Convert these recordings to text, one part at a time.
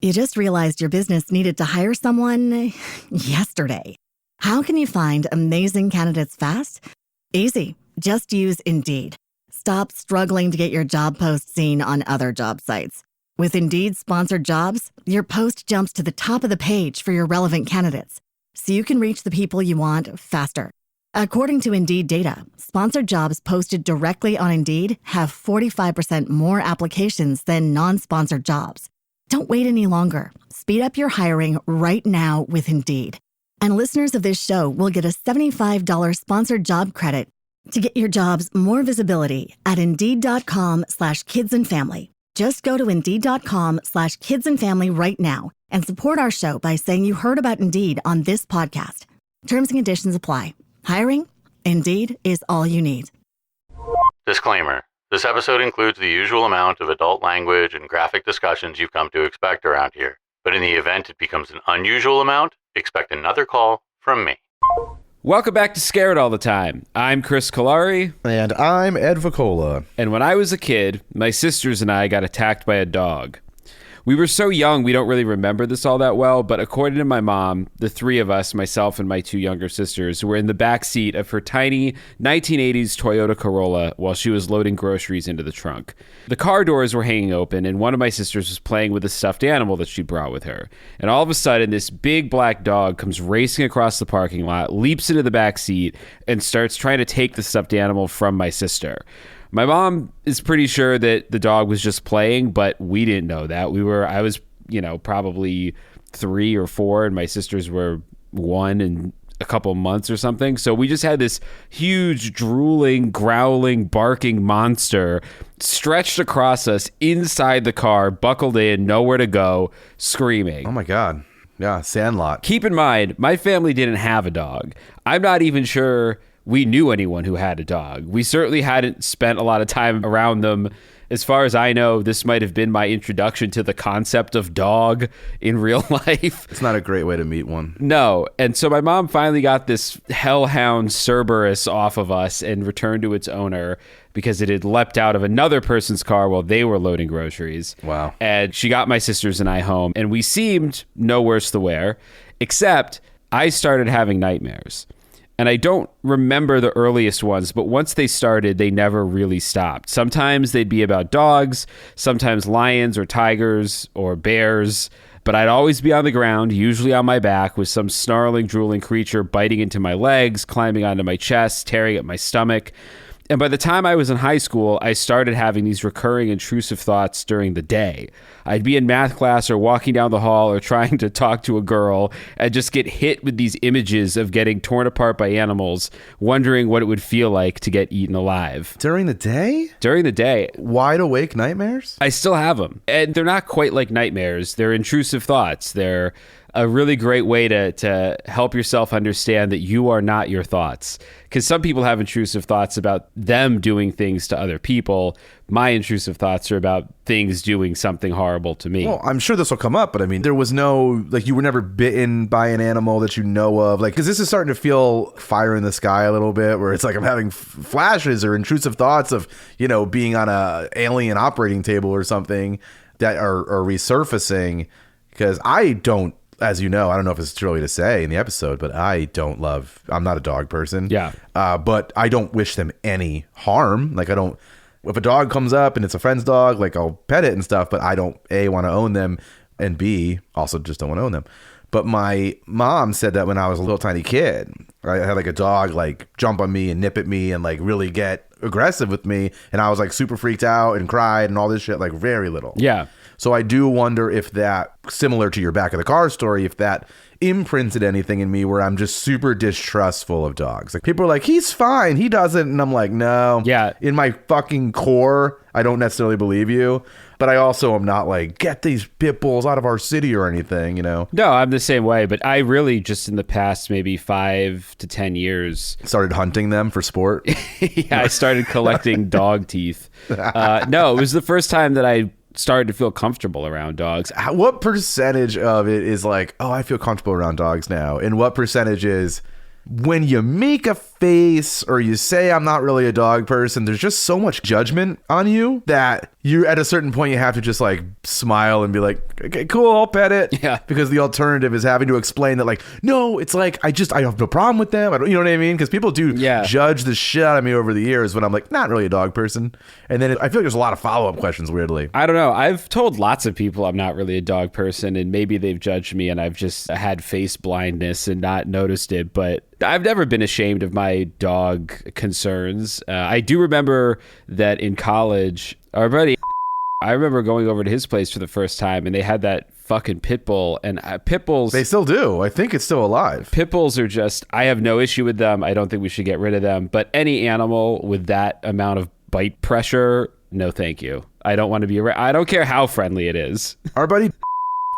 You just realized your business needed to hire someone yesterday. How can you find amazing candidates fast? Easy. Just use Indeed. Stop struggling to get your job post seen on other job sites. With Indeed sponsored jobs, your post jumps to the top of the page for your relevant candidates, so you can reach the people you want faster. According to Indeed data, sponsored jobs posted directly on Indeed have 45% more applications than non-sponsored jobs. Don't wait any longer. Speed up your hiring right now with Indeed. And listeners of this show will get a $75 sponsored job credit to get your jobs more visibility at Indeed.com/kidsandfamily. Just go to Indeed.com/kidsandfamily right now and support our show by saying you heard about Indeed on this podcast. Terms and conditions apply. Hiring? Indeed is all you need. Disclaimer. This episode includes the usual amount of adult language and graphic discussions you've come to expect around here. But in the event it becomes an unusual amount, expect another call from me. Welcome back to Scared All the Time. I'm Chris Cullari. And I'm Ed Voccola. And when I was a kid, my sisters and I got attacked by a dog. We were so young, we don't really remember this all that well, but according to my mom, the three of us, myself and my two younger sisters, were in the back seat of her tiny 1980s Toyota Corolla while she was loading groceries into the trunk. The car doors were hanging open, and one of my sisters was playing with a stuffed animal that she brought with her. And all of a sudden, this big black dog comes racing across the parking lot, leaps into the back seat, and starts trying to take the stuffed animal from my sister. My mom is pretty sure that the dog was just playing, but we didn't know that. I was, probably 3 or 4, and my sisters were 1 and a couple months or something. So we just had this huge, drooling, growling, barking monster stretched across us inside the car, buckled in, nowhere to go, screaming. Oh my God. Yeah, Sandlot. Keep in mind, my family didn't have a dog. I'm not even sure we knew anyone who had a dog. We certainly hadn't spent a lot of time around them. As far as I know, this might have been my introduction to the concept of dog in real life. It's not a great way to meet one. No. And so my mom finally got this hellhound Cerberus off of us and returned to its owner because it had leapt out of another person's car while they were loading groceries. Wow. And she got my sisters and I home, and we seemed no worse the wear, except I started having nightmares. And I don't remember the earliest ones, but once they started, they never really stopped. Sometimes they'd be about dogs, sometimes lions or tigers or bears, but I'd always be on the ground, usually on my back, with some snarling, drooling creature biting into my legs, climbing onto my chest, tearing at my stomach. And by the time I was in high school, I started having these recurring intrusive thoughts during the day. I'd be in math class or walking down the hall or trying to talk to a girl and just get hit with these images of getting torn apart by animals, wondering what it would feel like to get eaten alive. During the day? During the day. Wide awake nightmares? I still have them. And they're not quite like nightmares. They're intrusive thoughts. They're a really great way to help yourself understand that you are not your thoughts. Because some people have intrusive thoughts about them doing things to other people. My intrusive thoughts are about things doing something horrible to me. Well, I'm sure this will come up, but I mean, there was no, you were never bitten by an animal that you know of. Because this is starting to feel fire in the sky a little bit, where it's like I'm having flashes or intrusive thoughts of, being on a alien operating table or something that are resurfacing. Because I don't, as you know, I don't know if it's too early to say in the episode, but I'm not a dog person. Yeah. But I don't wish them any harm. If a dog comes up and it's a friend's dog, I'll pet it and stuff, but I don't, A, want to own them, and B, also just don't want to own them. But my mom said that when I was a little tiny kid, I had a dog jump on me and nip at me and really get aggressive with me. And I was super freaked out and cried and all this shit, very little. Yeah. So I do wonder if that, similar to your back of the car story, if that imprinted anything in me where I'm just super distrustful of dogs. People are like, he's fine, he doesn't. And I'm like, no. Yeah. In my fucking core, I don't necessarily believe you. But I also am not get these pit bulls out of our city or anything, No, I'm the same way. But I really just in the past maybe 5 to 10 years started hunting them for sport. Yeah, I started collecting dog teeth. No, it was the first time that I started to feel comfortable around dogs. What percentage of it is I feel comfortable around dogs now? And what percentage is when you make a face or you say I'm not really a dog person, there's just so much judgment on you that you at a certain point you have to just like smile and be like, okay, cool, I'll pet it. Yeah. Because the alternative is having to explain that like, no, it's like I have no problem with them. I don't, you know what I mean? Because people do judge the shit out of me over the years when I'm like not really a dog person. And then I feel like there's a lot of follow-up questions weirdly. I don't know. I've told lots of people I'm not really a dog person, and maybe they've judged me and I've just had face blindness and not noticed it, but I've never been ashamed of my dog concerns. I do remember that in college, our buddy, I remember going over to his place for the first time, and they had that fucking pit bull, and pit bulls... They still do. I think it's still alive. Pit bulls are just... I have no issue with them. I don't think we should get rid of them, but any animal with that amount of bite pressure, no thank you. I don't want to be around. I don't care how friendly it is. Our buddy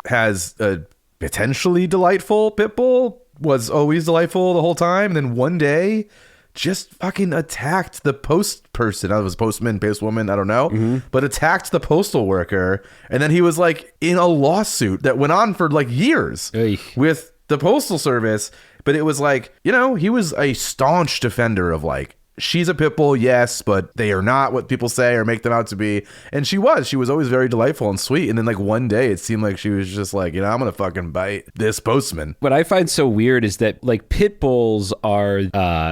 has a potentially delightful pit bull, was always delightful the whole time, and then one day just fucking attacked the post person. I was postman, postwoman, I don't know, but attacked the postal worker, and then he was like in a lawsuit that went on for like years with the postal service. But it was like, you know, he was a staunch defender of like, she's a pit bull, yes, but they are not what people say or make them out to be. And she was always very delightful and sweet. And then like one day it seemed like she was just like, you know, I'm going to fucking bite this postman. What I find so weird is that like pit bulls are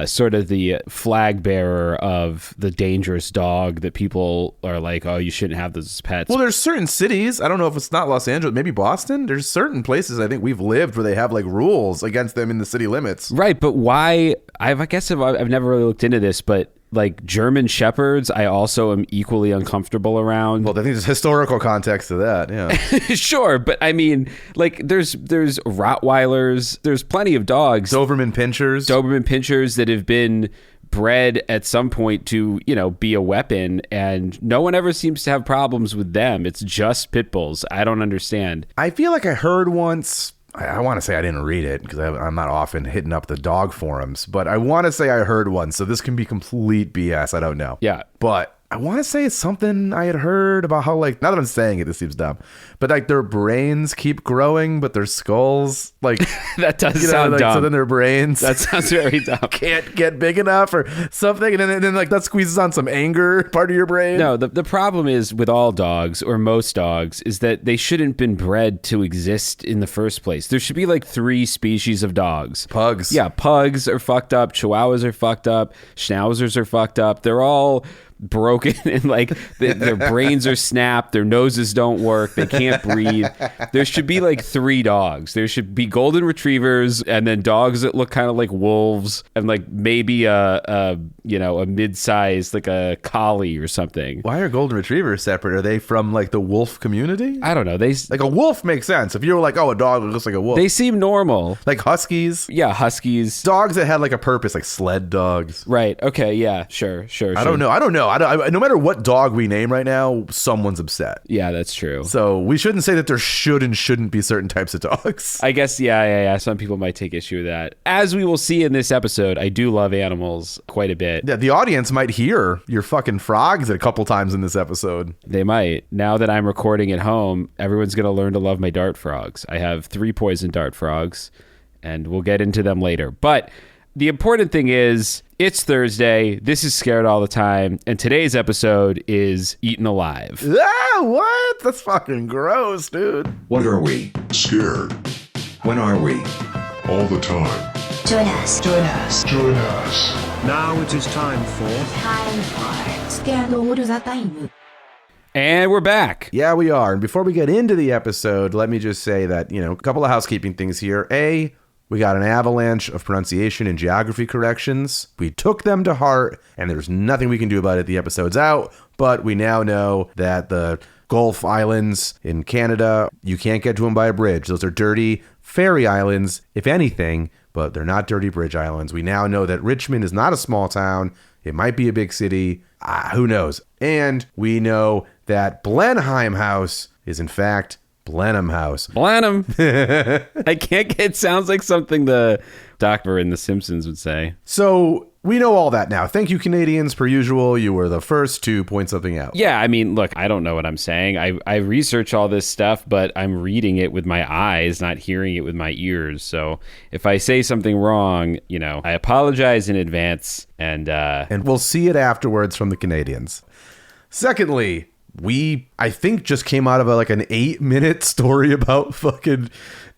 sort of the flag bearer of the dangerous dog that people are like, oh, you shouldn't have those as pets. Well, there's certain cities, I don't know if it's not Los Angeles, maybe Boston. There's certain places I think we've lived where they have like rules against them in the city limits. Right. But why? I've never really looked into this, but like German Shepherds, I also am equally uncomfortable around. Well, I think there's historical context to that, yeah. Sure, but I mean, like there's Rottweilers, there's plenty of dogs. Doberman Pinschers that have been bred at some point to, you know, be a weapon, and no one ever seems to have problems with them. It's just pit bulls. I don't understand. I feel like I heard once... I want to say I didn't read it because I'm not often hitting up the dog forums, but I want to say I heard one. So this can be complete BS. I don't know. Yeah. But I want to say it's something I had heard about how, like, now that I'm saying it, this seems dumb, but like their brains keep growing, but their skulls, like, that does sound dumb. So then their brains, that sounds very dumb, can't get big enough or something. And then like that squeezes on some anger part of your brain. No, the problem is with all dogs or most dogs is that they shouldn't have been bred to exist in the first place. There should be like 3 species of dogs. Pugs. Yeah, pugs are fucked up. Chihuahuas are fucked up. Schnauzers are fucked up. They're all broken and like their brains are snapped, their noses don't work, they can't breathe. There should be like 3 dogs. There should be golden retrievers and then dogs that look kind of like wolves and like maybe a mid-sized like a collie or something. Why are golden retrievers separate? Are they from like the wolf community? I don't know. They like a wolf makes sense. If you were like, oh, a dog looks like a wolf. They seem normal. Like huskies. Yeah, huskies. Dogs that had like a purpose, like sled dogs. Right. Okay. Yeah. Sure. I don't know. No matter what dog we name right now, someone's upset. Yeah, that's true. So we shouldn't say that there should and shouldn't be certain types of dogs. I guess, yeah. Some people might take issue with that. As we will see in this episode, I do love animals quite a bit. Yeah, the audience might hear your fucking frogs a couple times in this episode. They might. Now that I'm recording at home, everyone's going to learn to love my dart frogs. I have 3 poison dart frogs, and we'll get into them later. But the important thing is, it's Thursday, this is Scared All the Time, and today's episode is Eaten Alive. Ah, what? That's fucking gross, dude. What are we? Scared. When are we? All the time. Join us. Now it is time for Scared All the Time. And we're back. Yeah, we are. And before we get into the episode, let me just say that, a couple of housekeeping things here. We got an avalanche of pronunciation and geography corrections. We took them to heart, and there's nothing we can do about it. The episode's out, but we now know that the Gulf Islands in Canada, you can't get to them by a bridge. Those are dirty ferry islands, if anything, but they're not dirty bridge islands. We now know that Richmond is not a small town. It might be a big city. Who knows? And we know that Blenheim House is, in fact, Blenheim House. Blenheim. I can't get, it sounds like something the doctor in The Simpsons would say. So we know all that now. Thank you, Canadians. Per usual, you were the first to point something out. Yeah, I mean, look, I don't know what I'm saying. I research all this stuff, but I'm reading it with my eyes, not hearing it with my ears. So if I say something wrong, I apologize in advance. And we'll see it afterwards from the Canadians. Secondly, we, I think, just came out of an 8-minute story about fucking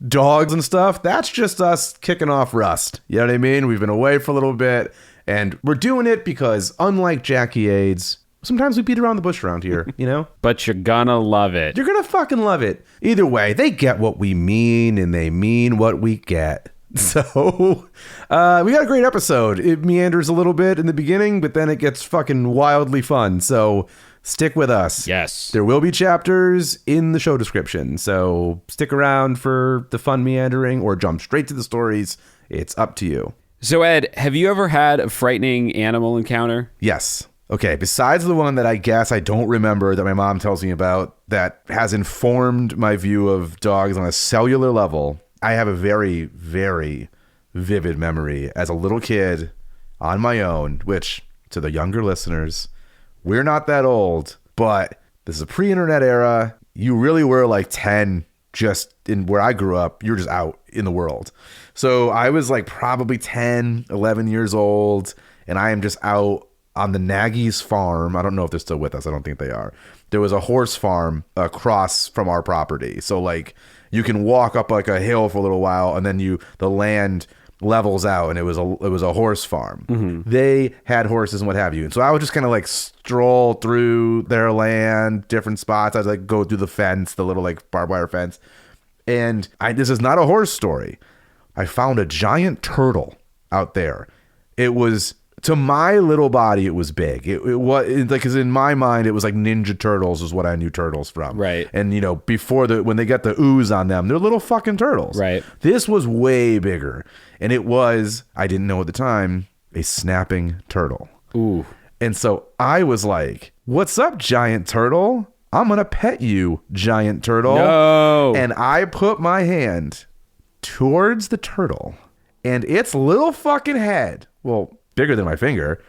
dogs and stuff. That's just us kicking off rust. You know what I mean? We've been away for a little bit, and we're doing it because, unlike Jackie AIDS, sometimes we beat around the bush around here, But you're gonna love it. You're gonna fucking love it. Either way, they get what we mean, and they mean what we get. So, we got a great episode. It meanders a little bit in the beginning, but then it gets fucking wildly fun. So, stick with us. Yes. There will be chapters in the show description. So, stick around for the fun meandering or jump straight to the stories. It's up to you. So, Ed, have you ever had a frightening animal encounter? Yes. Okay, besides the one that I guess I don't remember that my mom tells me about that has informed my view of dogs on a cellular level, I have a very, very vivid memory as a little kid on my own, which, to the younger listeners, we're not that old, but this is a pre-internet era. You really were 10, just in where I grew up. You're just out in the world. So I was probably 10, 11 years old, and I am just out on the Nagy's farm. I don't know if they're still with us. I don't think they are. There was a horse farm across from our property. So you can walk up a hill for a little while, and then the land levels out, and it was a horse farm. Mm-hmm. They had horses and what have you. And so I would just kind of stroll through their land, different spots. I'd go through the fence, the little barbed wire fence. And this is not a horse story. I found a giant turtle out there. It was, to my little body, it was big. It was because in my mind, it was Ninja Turtles is what I knew turtles from. Right. And before when they got the ooze on them, they're little fucking turtles. Right. This was way bigger, and it was, I didn't know at the time, a snapping turtle. Ooh. And so I was like, "What's up, giant turtle? I'm gonna pet you, giant turtle." No. And I put my hand towards the turtle, and its little fucking head, well, bigger than my finger,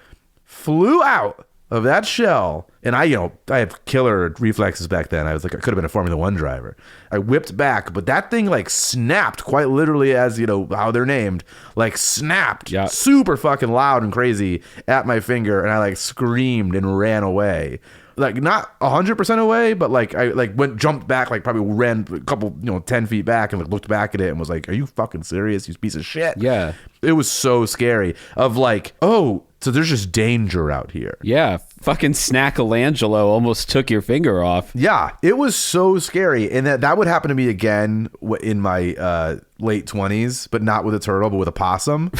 flew out of that shell. And I have killer reflexes back then. I was I could have been a Formula One driver. I whipped back, but that thing snapped quite literally, as how they're named, snapped super fucking loud and crazy at my finger. And I screamed and ran away. Not 100% away, but I jumped back, probably ran a couple 10 feet back and looked back at it and was like, "Are you fucking serious, you piece of shit?" Yeah. It was so scary of oh, so there's just danger out here. Yeah, fucking Snackalangelo almost took your finger off. Yeah, it was so scary. And that would happen to me again in my late 20s, but not with a turtle, but with a possum.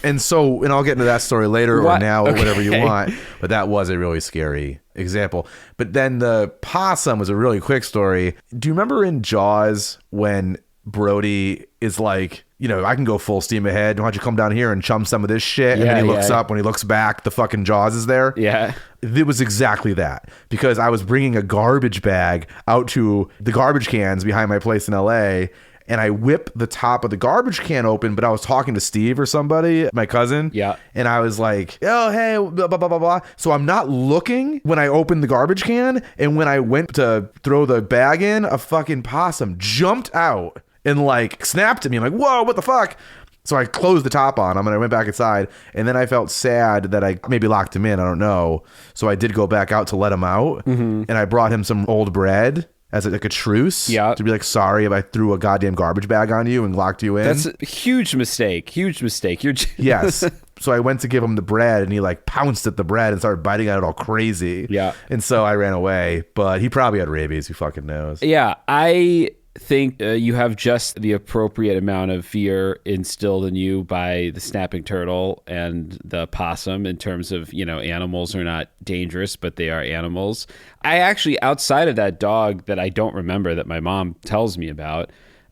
And I'll get into that story later or now or whatever you want. But that was a really scary example. But then the possum was a really quick story. Do you remember in Jaws when Brody is I can go full steam ahead. Why don't you come down here and chum some of this shit? And then he looks up. When he looks back, the fucking Jaws is there. Yeah. It was exactly that, because I was bringing a garbage bag out to the garbage cans behind my place in LA, and I whipped the top of the garbage can open, but I was talking to Steve or somebody, my cousin. Yeah. And I was like, "Oh, hey, blah, blah, blah, blah, blah." So I'm not looking when I opened the garbage can. And when I went to throw the bag in, a fucking possum jumped out and snapped at me. I'm like, "Whoa, what the fuck?" So I closed the top on him and I went back inside, and then I felt sad that I maybe locked him in. I don't know. So I did go back out to let him out, and I brought him some old bread as a truce. Yeah. To be sorry if I threw a goddamn garbage bag on you and locked you in. That's a huge mistake. Huge mistake. Yes. So I went to give him the bread, and he pounced at the bread and started biting at it all crazy. Yeah. And so I ran away, but he probably had rabies. Who fucking knows? Yeah. I think you have just the appropriate amount of fear instilled in you by the snapping turtle and the possum in terms of, animals are not dangerous, but they are animals. I actually, outside of that dog that I don't remember that my mom tells me about,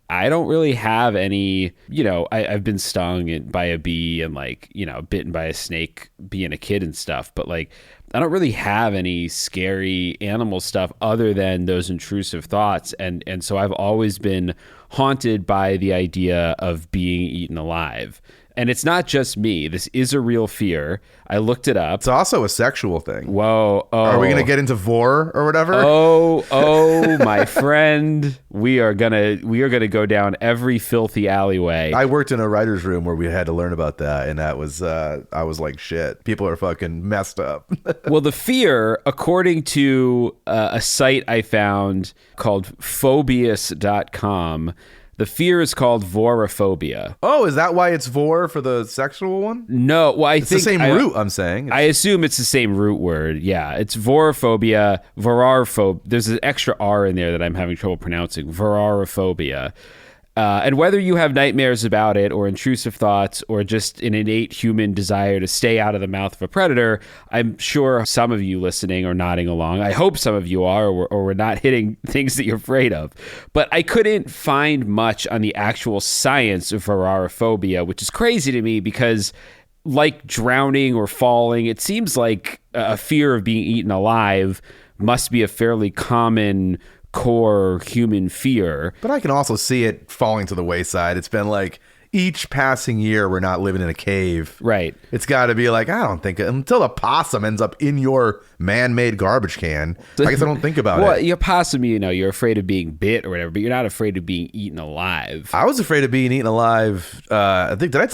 I don't really have any, I've been stung by a bee and bitten by a snake being a kid and stuff, but I don't really have any scary animal stuff other than those intrusive thoughts. And so I've always been haunted by the idea of being eaten alive. And it's not just me. This is a real fear. I looked it up. It's also a sexual thing. Whoa. Oh. Are we going to get into vor or whatever? Oh, my friend. We are gonna go down every filthy alleyway. I worked in a writer's room where we had to learn about that, and that was I was like, shit, people are fucking messed up. Well, the fear, according to a site I found called phobius.com, the fear is called vorarephobia. Oh, is that why it's vor for the sexual one? No, well, It's the same root, I'm saying. I assume it's the same root word. Yeah, it's vorarephobia, vorarephobia. There's an extra R in there that I'm having trouble pronouncing. Vorarephobia. And whether you have nightmares about it or intrusive thoughts or just an innate human desire to stay out of the mouth of a predator, I'm sure some of you listening are nodding along. I hope some of you are, or we're not hitting things that you're afraid of. But I couldn't find much on the actual science of vorarephobia, which is crazy to me because like drowning or falling, it seems like a fear of being eaten alive must be a fairly common core human fear. But I can also see it falling to the wayside. It's been like each passing year we're not living in a cave. Right. It's got to be like, I don't think until a possum ends up in your man-made garbage can. I guess I don't think about well, it. Your possum, you're afraid of being bit or whatever, but you're not afraid of being eaten alive. I was afraid of being eaten alive. I think I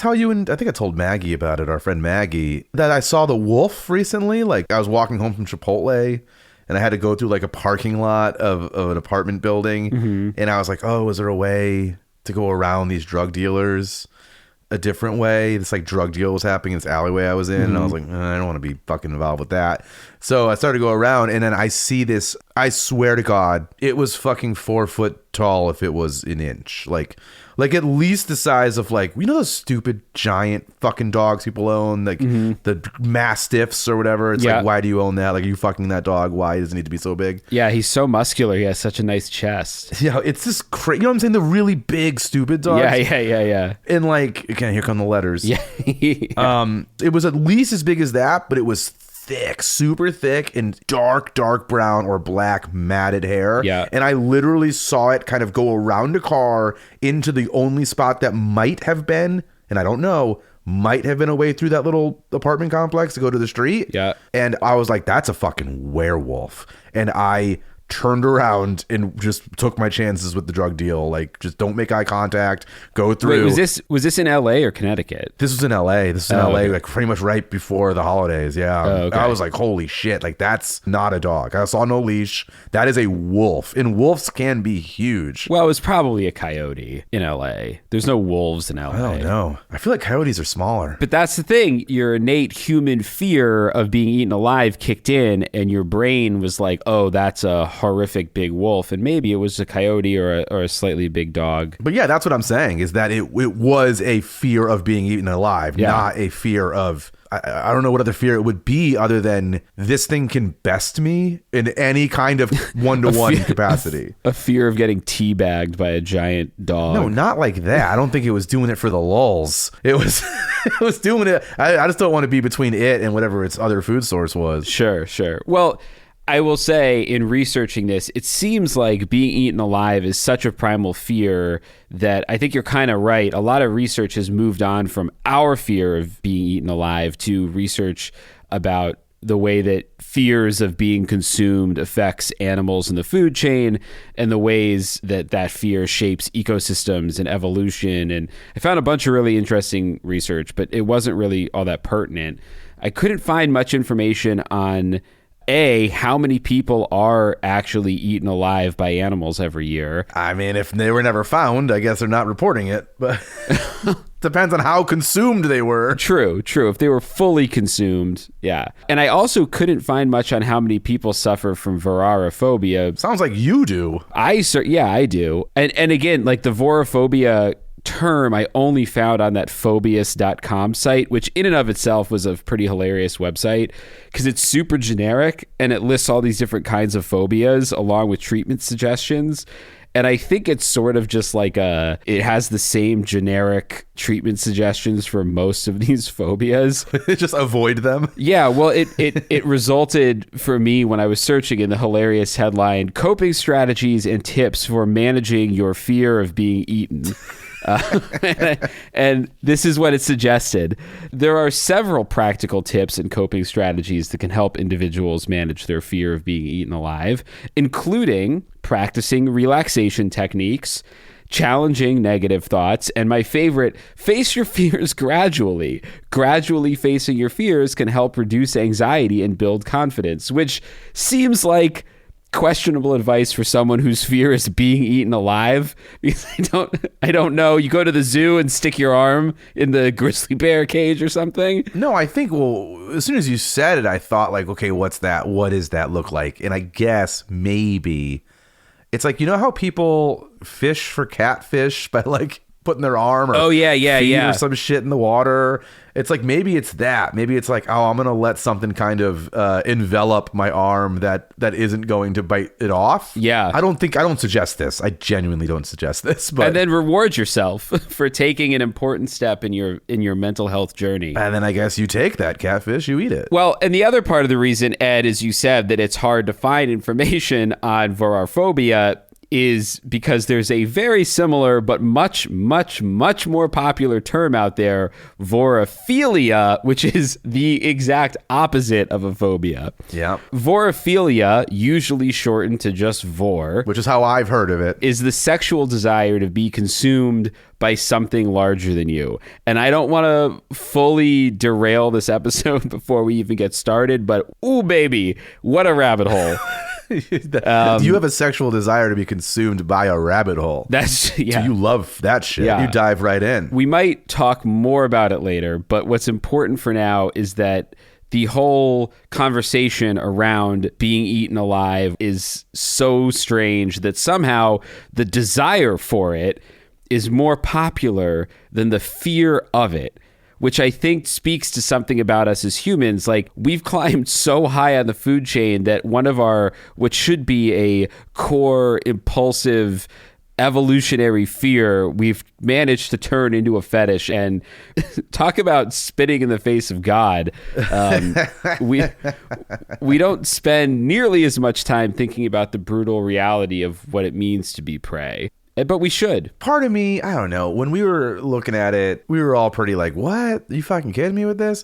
told Maggie about it, our friend Maggie, that I saw the wolf recently. Like I was walking home from Chipotle and I had to go through like a parking lot of an apartment building. Mm-hmm. And I was like, oh, is there a way to go around these drug dealers a different way? This like drug deal was happening in this alleyway I was in. Mm-hmm. And I was like, I don't want to be fucking involved with that. So I started to go around and then I see this, I swear to God, it was fucking 4 foot tall if it was an inch. Like at least the size of like, those stupid giant fucking dogs people own, like the mastiffs or whatever. It's like, why do you own that? Like, are you fucking that dog? Why does it need to be so big? Yeah, he's so muscular. He has such a nice chest. Yeah, it's just crazy. You know what I'm saying? The really big stupid dogs. Yeah. And like, again, here come the letters. Yeah. It was at least as big as that, but it was thick, super thick, and dark brown or black matted hair. Yeah. And I literally saw it kind of go around a car into the only spot that might have been, and I don't know, might have been a way through that little apartment complex to go to the street. Yeah. And I was like, that's a fucking werewolf. And I turned around and just took my chances with the drug deal. Like, just don't make eye contact, go through. Wait, was this in LA or Connecticut? This was in LA. Okay. Like pretty much right before the holidays. Yeah. Oh, okay. I was like, holy shit. Like, that's not a dog. I saw no leash. That is a wolf. And wolves can be huge. Well, it was probably a coyote in LA. There's no wolves in LA. I don't know. I feel like coyotes are smaller. But that's the thing. Your innate human fear of being eaten alive kicked in, and your brain was like, oh, that's a horrific big wolf. And maybe it was a coyote or a slightly big dog. But yeah, that's what I'm saying, is that it was a fear of being eaten alive, not a fear of... I don't know what other fear it would be other than this thing can best me in any kind of one-to-one capacity. A fear of getting teabagged by a giant dog. No, not like that. I don't think it was doing it for the lulz. It was it was doing it. I just don't want to be between it and whatever its other food source was. Sure. Well, I will say, in researching this, it seems like being eaten alive is such a primal fear that I think you're kind of right. A lot of research has moved on from our fear of being eaten alive to research about the way that fears of being consumed affects animals in the food chain and the ways that that fear shapes ecosystems and evolution. And I found a bunch of really interesting research, but it wasn't really all that pertinent. I couldn't find much information on how many people are actually eaten alive by animals every year. I mean, if they were never found, I guess they're not reporting it, but depends on how consumed they were. True. If they were fully consumed, yeah. And I also couldn't find much on how many people suffer from vorarephobia. Sounds like you do. I do. And again, like the vorarephobia term I only found on that phobius.com site, which in and of itself was a pretty hilarious website because it's super generic and it lists all these different kinds of phobias along with treatment suggestions. And I think it's sort of just like it has the same generic treatment suggestions for most of these phobias. Just avoid them. Yeah, well, it resulted for me when I was searching in the hilarious headline, "Coping Strategies and Tips for Managing Your Fear of Being Eaten." And this is what it suggested. There are several practical tips and coping strategies that can help individuals manage their fear of being eaten alive, including practicing relaxation techniques, challenging negative thoughts, and my favorite, face your fears gradually. Gradually facing your fears can help reduce anxiety and build confidence, which seems like questionable advice for someone whose fear is being eaten alive, because I don't know. You go to the zoo and stick your arm in the grizzly bear cage or something. No, I think, well, as soon as you said it, I thought like, okay, what's that? What does that look like? And I guess maybe it's like, you know how people fish for catfish by like putting their arm or feet or some shit in the water. It's like, maybe it's that. Maybe it's like, oh, I'm going to let something kind of envelop my arm that isn't going to bite it off. Yeah. I don't suggest this. I genuinely don't suggest this. But and then reward yourself for taking an important step in your mental health journey. And then I guess you take that catfish, you eat it. Well, and the other part of the reason, Ed, is you said that it's hard to find information on vorarephobia is because there's a very similar but much, much, much more popular term out there, vorarephobia, which is the exact opposite of a phobia. Yeah. Vorarephobia, usually shortened to just vor, which is how I've heard of it, is the sexual desire to be consumed by something larger than you. And I don't want to fully derail this episode before we even get started, but ooh, baby, what a rabbit hole. You have a sexual desire to be consumed by a rabbit hole. So you love that shit. Yeah. You dive right in. We might talk more about it later, but what's important for now is that the whole conversation around being eaten alive is so strange that somehow the desire for it is more popular than the fear of it, which I think speaks to something about us as humans. Like, we've climbed so high on the food chain that one of our, what should be a core, impulsive, evolutionary fear, we've managed to turn into a fetish. And talk about spitting in the face of God. We don't spend nearly as much time thinking about the brutal reality of what it means to be prey. But we should. Part of me, I don't know, when we were looking at it, we were all pretty like, what? Are you fucking kidding me with this?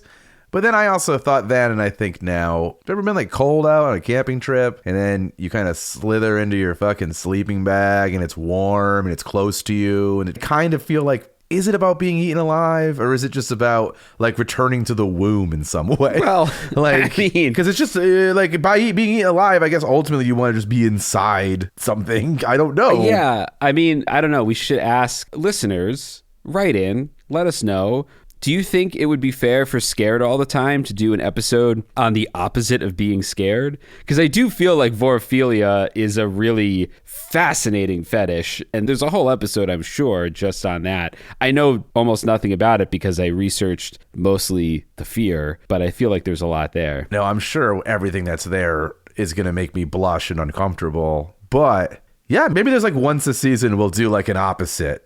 But then I also thought then, and I think now, have you ever been like cold out on a camping trip and then you kind of slither into your fucking sleeping bag and it's warm and it's close to you and it kind of feel like, is it about being eaten alive, or is it just about like returning to the womb in some way? Well, like, I mean, because it's just like by being eaten alive, I guess ultimately you want to just be inside something. I don't know. Yeah, I mean, I don't know. We should ask listeners, write in, let us know. Do you think it would be fair for Scared All the Time to do an episode on the opposite of being scared? Because I do feel like vorarephobia is a really fascinating fetish, and there's a whole episode, I'm sure, just on that. I know almost nothing about it because I researched mostly the fear, but I feel like there's a lot there. No, I'm sure everything that's there is going to make me blush and uncomfortable, but yeah, maybe there's like once a season we'll do like an opposite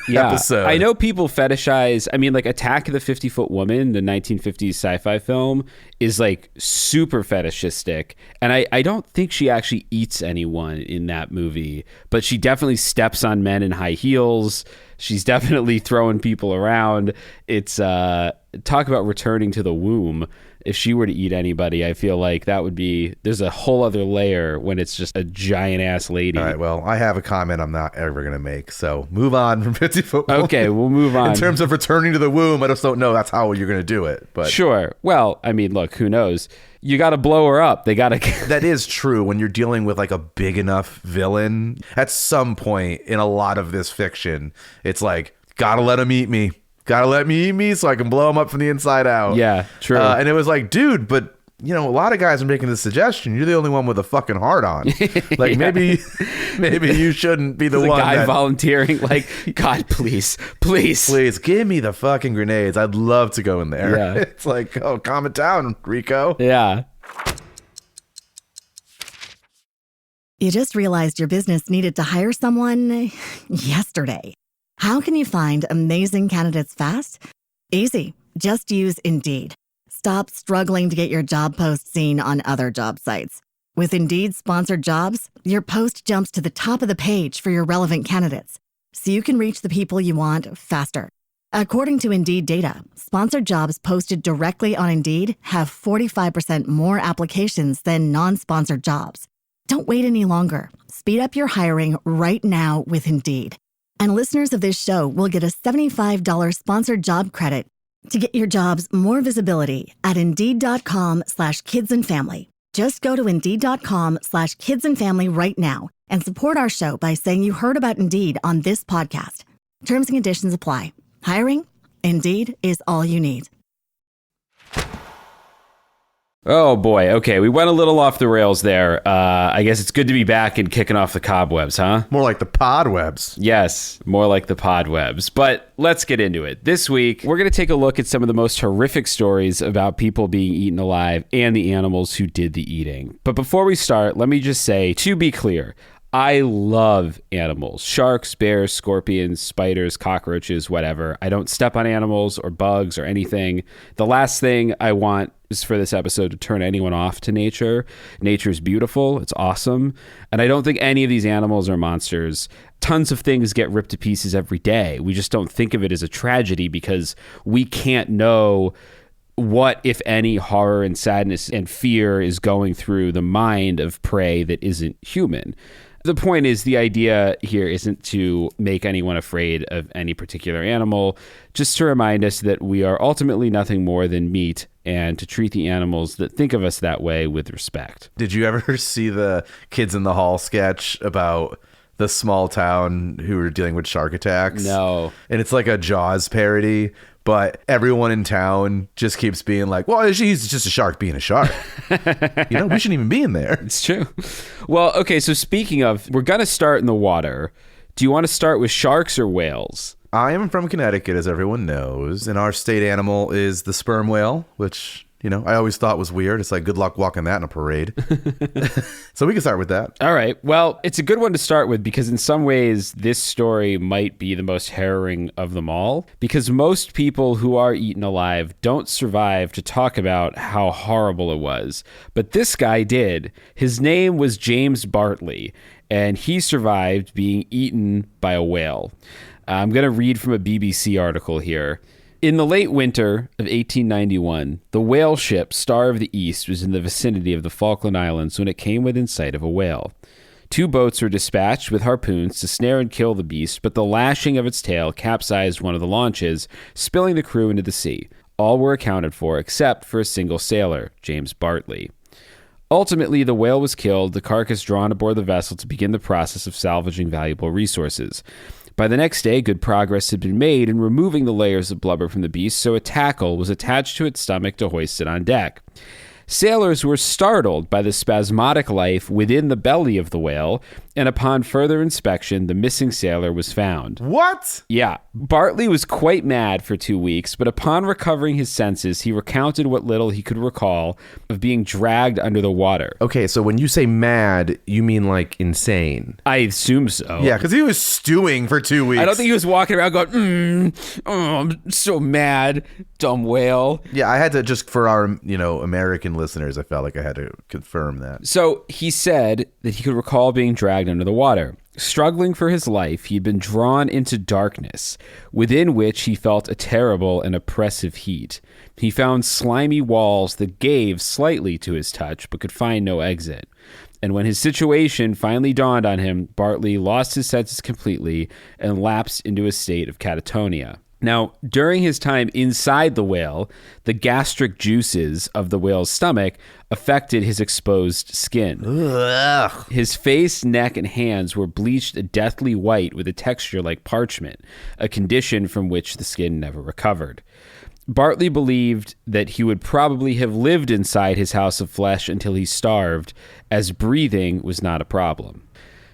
episode. I know people fetishize, I mean, like Attack of the 50-Foot Woman, the 1950s sci-fi film, is like super fetishistic. And I don't think she actually eats anyone in that movie, but she definitely steps on men in high heels. She's definitely throwing people around. It's talk about returning to the womb. If she were to eat anybody, I feel like that would be, there's a whole other layer when it's just a giant ass lady. All right, well, I have a comment I'm not ever going to make. So move on from 50-Foot Woman. Okay, we'll move on. In terms of returning to the womb, I just don't know that's how you're going to do it. But sure. Well, I mean, look, who knows? You got to blow her up. They got to. That is true. When you're dealing with like a big enough villain, at some point in a lot of this fiction, it's like, gotta let him eat me. Gotta let me eat me so I can blow him up from the inside out. Yeah, true. And it was like, dude, but you know, a lot of guys are making this suggestion. You're the only one with a fucking heart on. Like, maybe you shouldn't be the one. Guy volunteering, like, God, please give me the fucking grenades. I'd love to go in there. Yeah. It's like, oh, calm it down, Rico. Yeah. You just realized your business needed to hire someone yesterday. How can you find amazing candidates fast? Easy. Just use Indeed. Stop struggling to get your job post seen on other job sites. With Indeed sponsored jobs, your post jumps to the top of the page for your relevant candidates. so you can reach the people you want faster. According to Indeed data, sponsored jobs posted directly on Indeed have 45% more applications than non-sponsored jobs. Don't wait any longer. Speed up your hiring right now with Indeed. And listeners of this show will get a $75 sponsored job credit to get your jobs more visibility at Indeed.com/kidsandfamily. Just go to Indeed.com/kidsandfamily right now and support our show by saying you heard about Indeed on this podcast. Terms and conditions apply. Hiring? Indeed is all you need. Oh boy. Okay, we went a little off the rails there. I guess it's good to be back and kicking off the cobwebs, huh? More like the podwebs. Yes, more like the podwebs. But let's get into it. This week, we're going to take a look at some of the most horrific stories about people being eaten alive and the animals who did the eating. But before we start, let me just say, to be clear, I love animals. Sharks, bears, scorpions, spiders, cockroaches, whatever. I don't step on animals or bugs or anything. The last thing I want is for this episode to turn anyone off to nature. Nature's beautiful. It's awesome. And I don't think any of these animals are monsters. Tons of things get ripped to pieces every day. We just don't think of it as a tragedy because we can't know what, if any, horror and sadness and fear is going through the mind of prey that isn't human. The point is, the idea here isn't to make anyone afraid of any particular animal, just to remind us that we are ultimately nothing more than meat and to treat the animals that think of us that way with respect. Did you ever see the Kids in the Hall sketch about the small town who were dealing with shark attacks? No. And it's like a Jaws parody, but everyone in town just keeps being like, well, he's just a shark being a shark. We shouldn't even be in there. It's true. Well, okay, so speaking of, we're going to start in the water. Do you want to start with sharks or whales? I am from Connecticut, as everyone knows, and our state animal is the sperm whale, which, I always thought was weird. It's like, good luck walking that in a parade. So we can start with that. All right. Well, it's a good one to start with because in some ways, this story might be the most harrowing of them all because most people who are eaten alive don't survive to talk about how horrible it was. But this guy did. His name was James Bartley, and he survived being eaten by a whale. I'm going to read from a BBC article here. In the late winter of 1891, the whale ship Star of the East was in the vicinity of the Falkland Islands when it came within sight of a whale. 2 boats were dispatched with harpoons to snare and kill the beast, but the lashing of its tail capsized one of the launches, spilling the crew into the sea. All were accounted for except for a single sailor, James Bartley. Ultimately, the whale was killed, the carcass drawn aboard the vessel to begin the process of salvaging valuable resources. By the next day, good progress had been made in removing the layers of blubber from the beast, so a tackle was attached to its stomach to hoist it on deck. Sailors were startled by the spasmodic life within the belly of the whale, and upon further inspection, the missing sailor was found. What? Yeah. Bartley was quite mad for 2 weeks, but upon recovering his senses, he recounted what little he could recall of being dragged under the water. Okay, so when you say mad, you mean like insane? I assume so. Yeah, because he was stewing for 2 weeks. I don't think he was walking around going, I'm so mad, dumb whale. Yeah, I had to just, for our, American listeners, I felt like I had to confirm that. So he said that he could recall being dragged under the water. Struggling for his life, he'd been drawn into darkness, within which he felt a terrible and oppressive heat. He found slimy walls that gave slightly to his touch, but could find no exit. And when his situation finally dawned on him, Bartley lost his senses completely and lapsed into a state of catatonia. Now, during his time inside the whale, the gastric juices of the whale's stomach affected his exposed skin. Ugh. His face, neck, and hands were bleached a deathly white with a texture like parchment, a condition from which the skin never recovered. Bartley believed that he would probably have lived inside his house of flesh until he starved, as breathing was not a problem.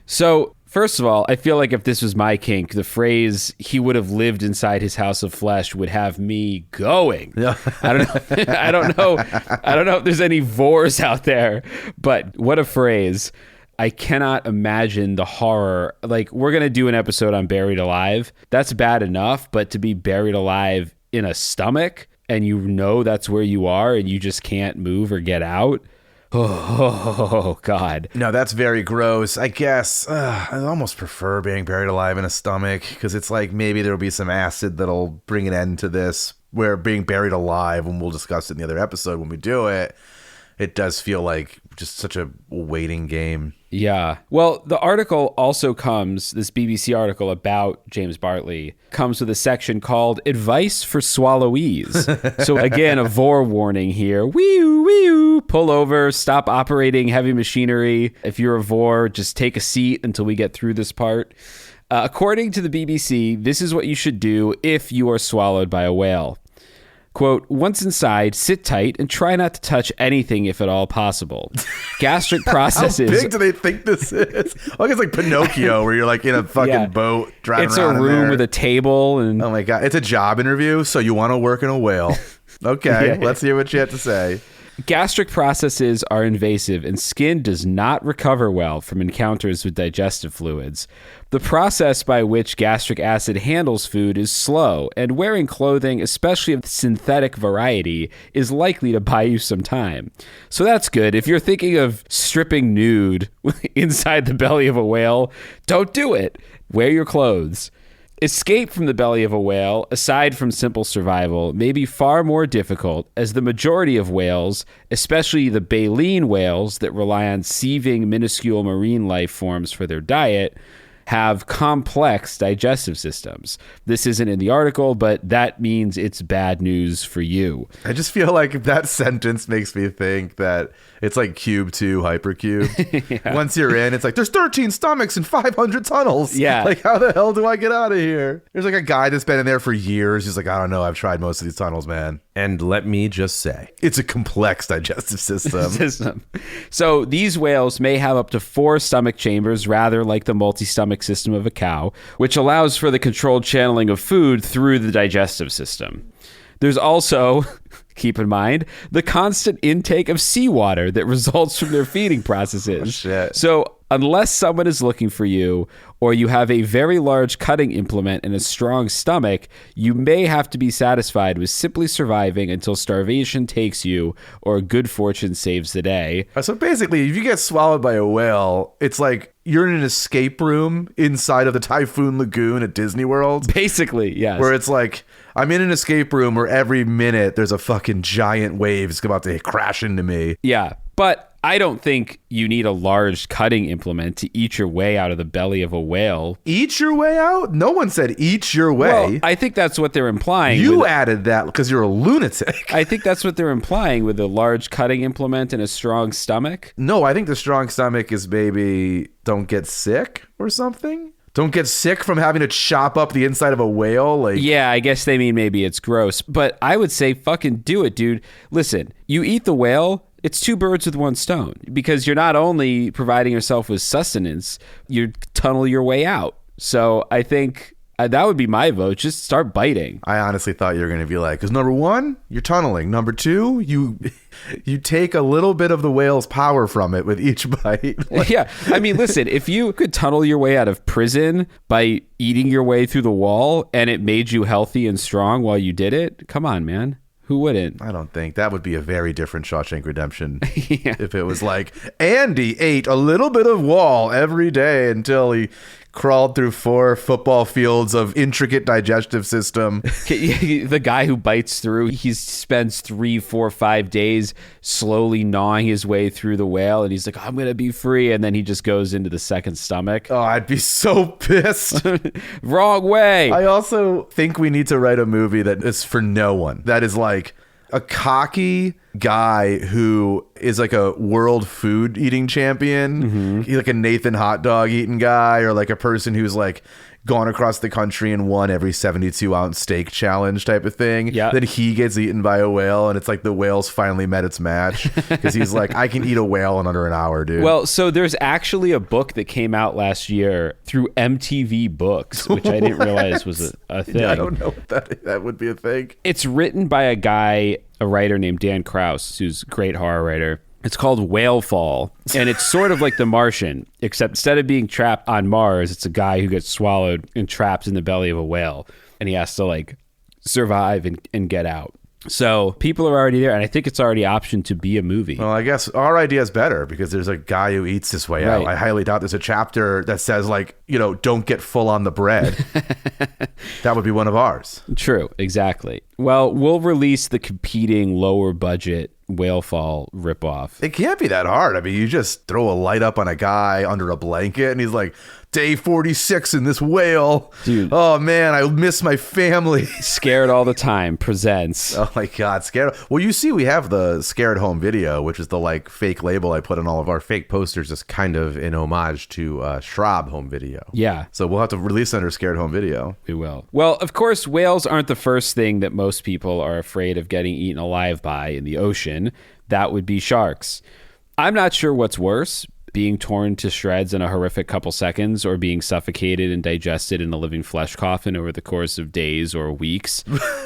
So, first of all, I feel like if this was my kink, the phrase "he would have lived inside his house of flesh" would have me going. Yeah. I don't know. I don't know if there's any Vors out there, but what a phrase. I cannot imagine the horror. Like, we're going to do an episode on buried alive. That's bad enough, but to be buried alive in a stomach and that's where you are and you just can't move or get out. Oh, God. No, that's very gross. I guess I almost prefer being buried alive in a stomach because it's like maybe there'll be some acid that'll bring an end to this, where being buried alive, and we'll discuss it in the other episode when we do it, it does feel like just such a waiting game. Yeah. Well, the article also comes, this BBC article about James Bartley, comes with a section called Advice for Swallowees. So again, a vor warning here. Wee-oo, wee-oo. Pull over, stop operating heavy machinery. If you're a vor, just take a seat until we get through this part. According to the BBC, this is what you should do if you are swallowed by a whale. Quote, once inside, sit tight and try not to touch anything if at all possible. Gastric processes... How big do they think this is? Like it's like Pinocchio where you're like in a fucking boat driving around. It's a room with a table. And oh my God. It's a job interview, so you want to work in a whale. Okay, let's hear what you have to say. Gastric processes are invasive and skin does not recover well from encounters with digestive fluids. The process by which gastric acid handles food is slow, and wearing clothing, especially of the synthetic variety, is likely to buy you some time. So that's good. If you're thinking of stripping nude inside the belly of a whale, don't do it. Wear your clothes. Escape from the belly of a whale, aside from simple survival, may be far more difficult, as the majority of whales, especially the baleen whales that rely on sieving minuscule marine life forms for their diet, have complex digestive systems. This isn't in the article, but that means it's bad news for you. I just feel like that sentence makes me think that it's like Cube 2 Hypercube. Yeah. Once you're in, it's like, there's 13 stomachs and 500 tunnels. Yeah. Like, how the hell do I get out of here? There's like a guy that's been in there for years. He's like, I don't know. I've tried most of these tunnels, man. And let me just say, it's a complex digestive system. So these whales may have up to 4 stomach chambers, rather like the multi-stomach system of a cow, which allows for the controlled channeling of food through the digestive system. There's also, keep in mind, the constant intake of seawater that results from their feeding processes. Oh, shit. So unless someone is looking for you, or you have a very large cutting implement and a strong stomach, you may have to be satisfied with simply surviving until starvation takes you or good fortune saves the day. So basically, if you get swallowed by a whale, it's like you're in an escape room inside of the Typhoon Lagoon at Disney World. Basically, yes. Where it's like, I'm in an escape room where every minute there's a fucking giant wave that's about to crash into me. Yeah, but I don't think you need a large cutting implement to eat your way out of the belly of a whale. Eat your way out? No one said eat your way. Well, I think that's what they're implying. You added that because you're a lunatic. I think that's what they're implying with a large cutting implement and a strong stomach. No, I think the strong stomach is maybe don't get sick or something. Don't get sick from having to chop up the inside of a whale. Like, yeah, I guess they mean maybe it's gross. But I would say fucking do it, dude. Listen, you eat the whale, it's 2 birds with 1 stone, because you're not only providing yourself with sustenance, you tunnel your way out. So I think that would be my vote. Just start biting. I honestly thought you were going to be like, because number 1, you're tunneling. Number 2, you take a little bit of the whale's power from it with each bite. Like, yeah. I mean, listen, if you could tunnel your way out of prison by eating your way through the wall and it made you healthy and strong while you did it, come on, man. Who wouldn't? I don't think. That would be a very different Shawshank Redemption. Yeah. If it was like, Andy ate a little bit of wall every day until he crawled through 4 football fields of intricate digestive system. The guy who bites through, he spends 3, 4, 5 days slowly gnawing his way through the whale, and he's like, I'm going to be free. And then he just goes into the second stomach. Oh, I'd be so pissed. Wrong way. I also think we need to write a movie that is for no one. That is like a cocky guy who is like a world food eating champion. Mm-hmm. He's like a Nathan hot dog eating guy, or like a person who's like gone across the country and won every 72-ounce steak challenge type of thing. Yeah. Then he gets eaten by a whale, and it's like the whale's finally met its match because he's like, I can eat a whale in under an hour, dude. Well, so there's actually a book that came out last year through MTV Books, which I didn't realize was a thing. Yeah, I don't know what that would be a thing. It's written by a writer named Dan Krause, who's a great horror writer. It's called Whale Fall, and it's sort of like The Martian, except instead of being trapped on Mars, it's a guy who gets swallowed and trapped in the belly of a whale, and he has to like survive and get out. So people are already there, and I think it's already optioned to be a movie. Well, I guess our idea is better because there's a guy who eats his way out. Right. I highly doubt there's a chapter that says, like, don't get full on the bread. That would be one of ours. True, exactly. Well, we'll release the competing lower budget Whalefall ripoff. It can't be that hard. I mean, you just throw a light up on a guy under a blanket and he's like, day 46 in this whale. Dude. Oh, man, I miss my family. Scared All the Time presents. Oh, my God. Scared. Well, you see, we have the Scared Home video, which is the fake label I put on all of our fake posters as kind of an homage to Schraub Home Video. Yeah. So we'll have to release under Scared Home Video. We will. Well, of course, whales aren't the first thing that most people are afraid of getting eaten alive by in the ocean. That would be sharks. I'm not sure what's worse, being torn to shreds in a horrific couple seconds or being suffocated and digested in a living flesh coffin over the course of days or weeks.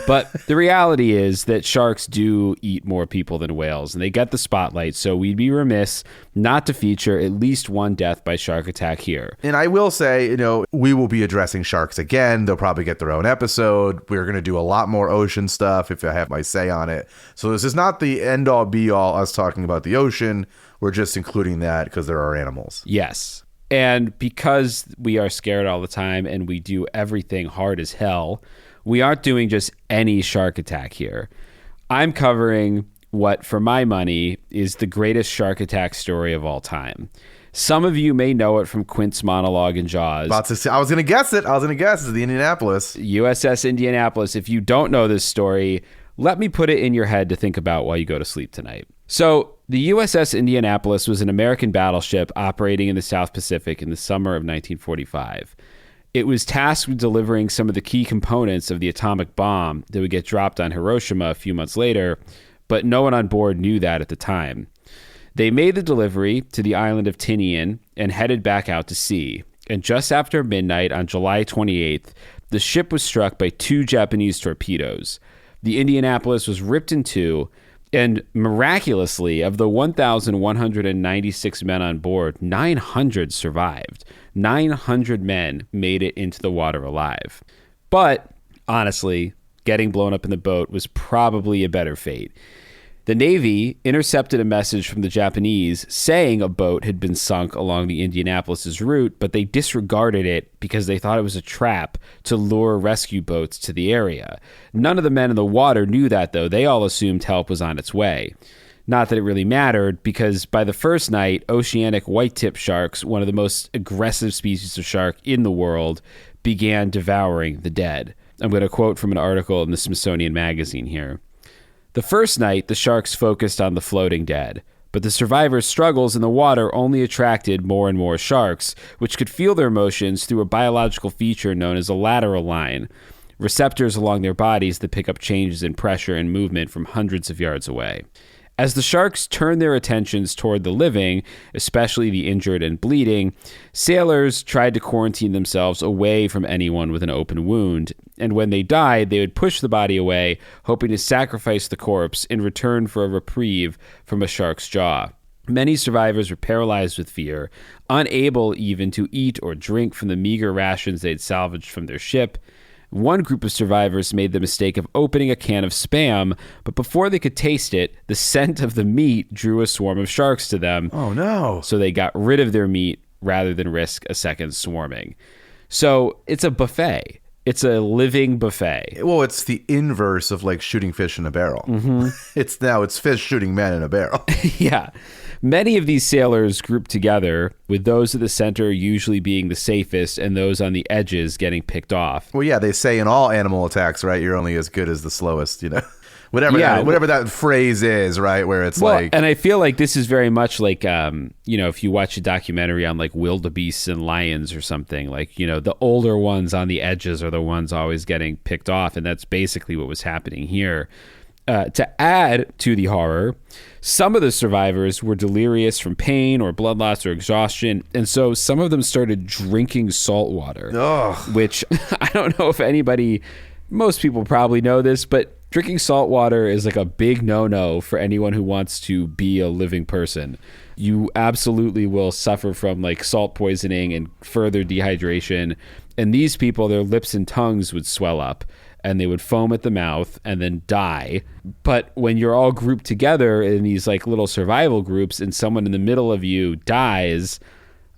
But the reality is that sharks do eat more people than whales, and they get the spotlight, so we'd be remiss not to feature at least one death by shark attack here. And I will say, we will be addressing sharks again. They'll probably get their own episode. We're going to do a lot more ocean stuff if I have my say on it. So this is not the end all be all us talking about the ocean. We're just including that because there are animals. Yes. And because we are scared all the time and we do everything hard as hell, we aren't doing just any shark attack here. I'm covering what, for my money, is the greatest shark attack story of all time. Some of you may know it from Quint's monologue in Jaws. I was going to guess it. It's the Indianapolis. USS Indianapolis. If you don't know this story, let me put it in your head to think about while you go to sleep tonight. So the USS Indianapolis was an American battleship operating in the South Pacific in the summer of 1945. It was tasked with delivering some of the key components of the atomic bomb that would get dropped on Hiroshima a few months later, but no one on board knew that at the time. They made the delivery to the island of Tinian and headed back out to sea. And just after midnight on July 28th, the ship was struck by 2 Japanese torpedoes. The Indianapolis was ripped in two, and miraculously, of the 1,196 men on board, 900 survived. 900 men made it into the water alive. But, honestly, getting blown up in the boat was probably a better fate. The Navy intercepted a message from the Japanese saying a boat had been sunk along the Indianapolis's route, but they disregarded it because they thought it was a trap to lure rescue boats to the area. None of the men in the water knew that, though. They all assumed help was on its way. Not that it really mattered, because by the first night, oceanic white-tip sharks, one of the most aggressive species of shark in the world, began devouring the dead. I'm going to quote from an article in the Smithsonian Magazine here. The first night, the sharks focused on the floating dead, but the survivors' struggles in the water only attracted more and more sharks, which could feel their emotions through a biological feature known as a lateral line, receptors along their bodies that pick up changes in pressure and movement from hundreds of yards away. As the sharks turned their attentions toward the living, especially the injured and bleeding, sailors tried to quarantine themselves away from anyone with an open wound, and when they died, they would push the body away, hoping to sacrifice the corpse in return for a reprieve from a shark's jaw. Many survivors were paralyzed with fear, unable even to eat or drink from the meager rations they'd salvaged from their ship. One group of survivors made the mistake of opening a can of Spam, but before they could taste it, the scent of the meat drew a swarm of sharks to them. Oh, no. So they got rid of their meat rather than risk a second swarming. So it's a buffet. It's a living buffet. Well, it's the inverse of shooting fish in a barrel. Mm-hmm. It's fish shooting men in a barrel. Yeah. Many of these sailors grouped together, with those at the center usually being the safest and those on the edges getting picked off. Well, yeah, they say in all animal attacks, right, you're only as good as the slowest, Whatever that phrase is, right, where it's And I feel like this is very much like, if you watch a documentary on wildebeests and lions or something, the older ones on the edges are the ones always getting picked off, and that's basically what was happening here. To add to the horror, some of the survivors were delirious from pain or blood loss or exhaustion, and so some of them started drinking salt water, which I don't know if most people probably know this, but drinking salt water is a big no-no for anyone who wants to be a living person. You absolutely will suffer from salt poisoning and further dehydration. And these people, their lips and tongues would swell up and they would foam at the mouth and then die. But when you're all grouped together in these like little survival groups and someone in the middle of you dies,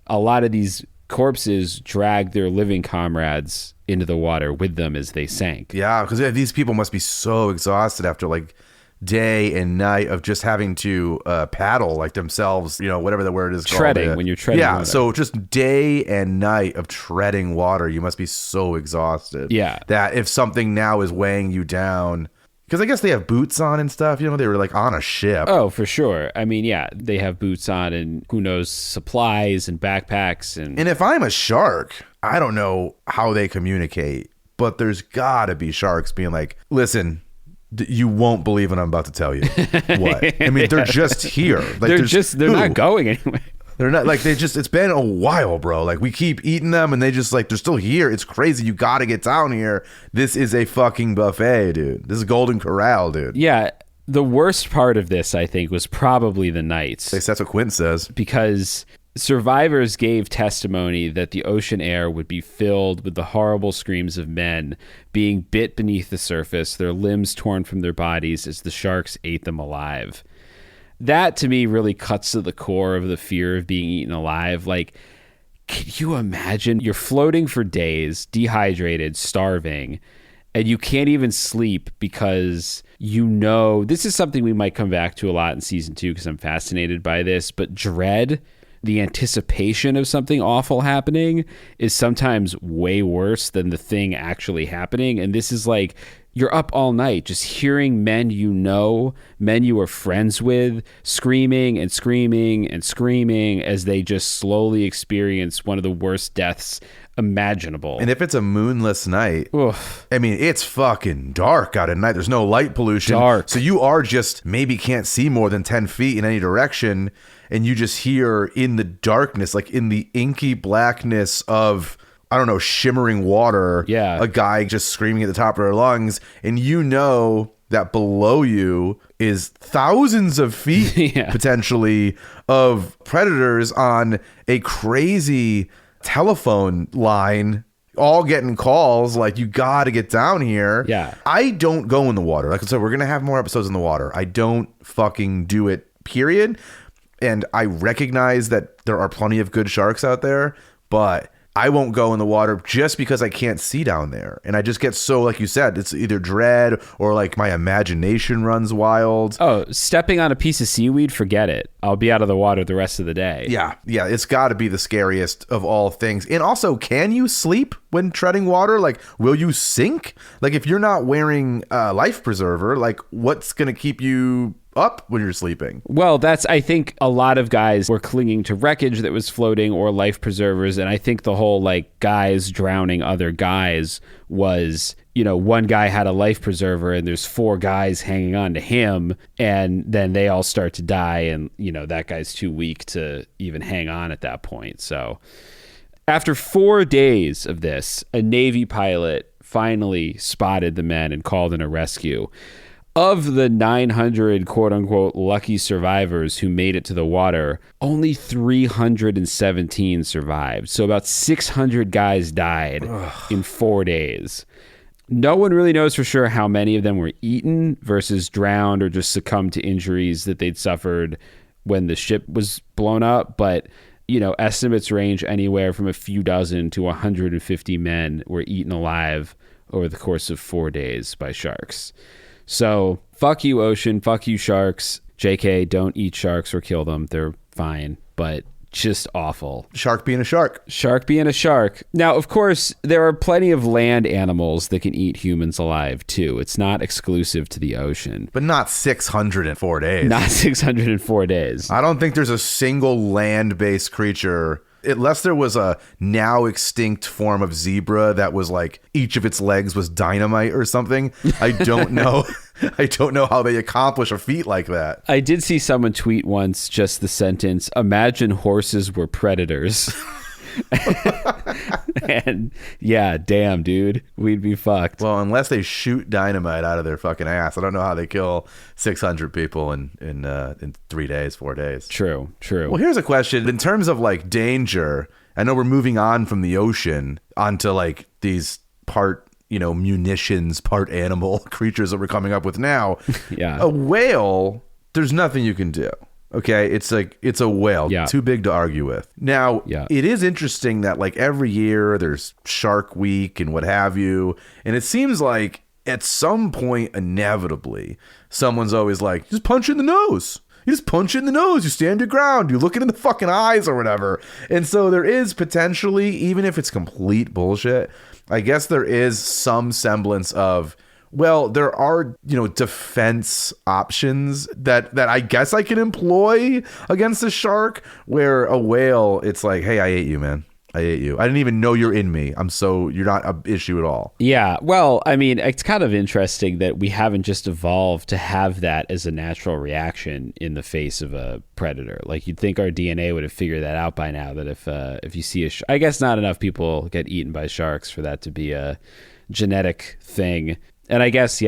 a lot of these corpses drag their living comrades into the water with them as they sank. Yeah, because these people must be so exhausted after like day and night of just having to paddle like themselves, whatever the word is called. Treading, when you're treading water. So just day and night of treading water, you must be so exhausted. Yeah. That if something now is weighing you down, because I guess they have boots on and stuff, they were like on a ship. Oh, for sure. I mean, yeah, they have boots on and who knows, supplies and backpacks. And if I'm a shark, I don't know how they communicate, but there's gotta be sharks being like, listen, you won't believe what I'm about to tell you. What? I mean, they're just here. Like, they're not going anywhere. They're not like it's been a while, bro. Like we keep eating them and they just like, they're still here. It's crazy. You got to get down here. This is a fucking buffet, dude. This is Golden Corral, dude. Yeah. The worst part of this, I think, was probably the nights. That's what Quinn says. Because survivors gave testimony that the ocean air would be filled with the horrible screams of men being bit beneath the surface, their limbs torn from their bodies as the sharks ate them alive. That, to me, really cuts to the core of the fear of being eaten alive. Like, can you imagine? You're floating for days, dehydrated, starving, and you can't even sleep because this is something we might come back to a lot in season 2 because I'm fascinated by this, but dread, the anticipation of something awful happening, is sometimes way worse than the thing actually happening. And this is like, you're up all night just hearing men men you are friends with, screaming and screaming and screaming as they just slowly experience one of the worst deaths imaginable. And if it's a moonless night, oof. I mean, it's fucking dark out at night. There's no light pollution. Dark. So you are just maybe can't see more than 10 feet in any direction. And you just hear in the darkness, like in the inky blackness of, I don't know, shimmering water, a guy just screaming at the top of their lungs. And that below you is thousands of feet potentially of predators on a crazy telephone line, all getting calls like, you got to get down here. Yeah. I don't go in the water. Like I said, we're going to have more episodes in the water. I don't fucking do it, period. And I recognize that there are plenty of good sharks out there, but I won't go in the water just because I can't see down there. And I just get so, like you said, it's either dread or like my imagination runs wild. Oh, stepping on a piece of seaweed, forget it. I'll be out of the water the rest of the day. Yeah. It's got to be the scariest of all things. And also, can you sleep when treading water? Like, will you sink? Like, if you're not wearing a life preserver, like, what's going to keep you up when you're sleeping? Well, I think a lot of guys were clinging to wreckage that was floating or life preservers. And I think the whole like guys drowning other guys was, one guy had a life preserver and there's 4 guys hanging on to him, and then they all start to die. And, that guy's too weak to even hang on at that point. So after 4 days of this, a Navy pilot finally spotted the men and called in a rescue. Of the 900 quote-unquote lucky survivors who made it to the water, only 317 survived. So about 600 guys died in 4 days. No one really knows for sure how many of them were eaten versus drowned or just succumbed to injuries that they'd suffered when the ship was blown up. But, estimates range anywhere from a few dozen to 150 men were eaten alive over the course of 4 days by sharks. So, fuck you, ocean. Fuck you, sharks. JK, don't eat sharks or kill them. They're fine, but just awful. Shark being a shark. Shark being a shark. Now, of course, there are plenty of land animals that can eat humans alive, too. It's not exclusive to the ocean. But not 604 days. Not 604 days. I don't think there's a single land-based creature, unless there was a now extinct form of zebra that was like each of its legs was dynamite or something. I don't know. I don't know how they accomplish a feat like that. I did see someone tweet once just the sentence, "Imagine horses were predators." And yeah, damn, dude, we'd be fucked. Well, unless they shoot dynamite out of their fucking ass, I don't know how they kill 600 people in 3 days, 4 days. True. Well, here's a question in terms of like danger I know we're moving on from the ocean onto like these part, munitions, part animal creatures that we're coming up with now. Yeah. A whale, there's nothing you can do. Okay, it's a whale, too big to argue with. Now, It is interesting that like every year there's Shark Week and what have you, and it seems like at some point inevitably someone's always like, just punch in the nose. You just punch in the nose. You stand your ground. You look it in the fucking eyes or whatever. And so there is potentially, even if it's complete bullshit, I guess there is some semblance of, well, there are, defense options that I guess I can employ against a shark, where a whale, it's like, hey, I ate you, man. I ate you. I didn't even know you're in me. You're not an issue at all. Yeah. Well, I mean, it's kind of interesting that we haven't just evolved to have that as a natural reaction in the face of a predator. Like, you'd think our DNA would have figured that out by now, that if you see I guess not enough people get eaten by sharks for that to be a genetic thing. And I guess,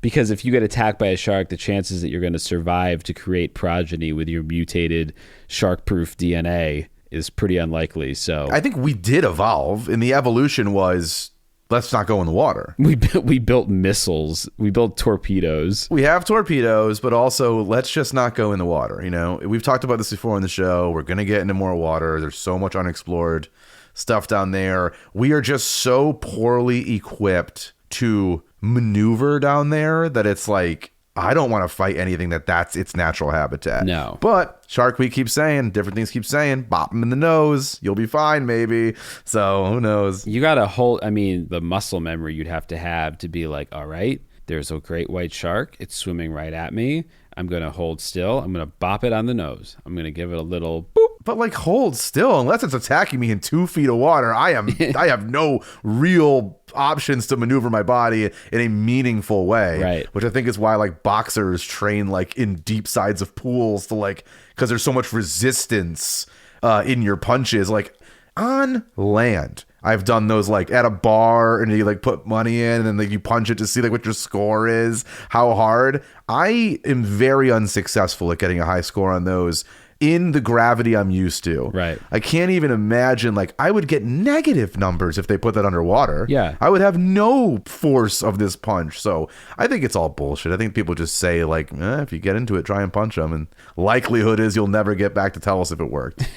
because if you get attacked by a shark, the chances that you're going to survive to create progeny with your mutated shark-proof DNA is pretty unlikely. So I think we did evolve, and the evolution was, let's not go in the water. We built missiles. We built torpedoes. We have torpedoes, but also let's just not go in the water. We've talked about this before on the show. We're going to get into more water. There's so much unexplored stuff down there. We are just so poorly equipped to maneuver down there that it's like, I don't want to fight anything that's its natural habitat. No. But Shark Week keeps saying, different things keep saying, bop them in the nose. You'll be fine, maybe. So who knows? You got to hold, the muscle memory you'd have to be like, all right, there's a great white shark. It's swimming right at me. I'm going to hold still. I'm going to bop it on the nose. I'm going to give it a little boop. But like, hold still, unless it's attacking me in 2 feet of water, I have no real options to maneuver my body in a meaningful way. Right. Which I think is why like boxers train like in deep sides of pools to like, because there's so much resistance in your punches. Like on land, I've done those like at a bar, and you like put money in and then like you punch it to see like what your score is, how hard. I am very unsuccessful at getting a high score on those in the gravity I'm used to. Right. I can't even imagine, like, I would get negative numbers if they put that underwater. Yeah. I would have no force of this punch. So I think it's all bullshit. I think people just say, like, if you get into it, try and punch them. And likelihood is you'll never get back to tell us if it worked.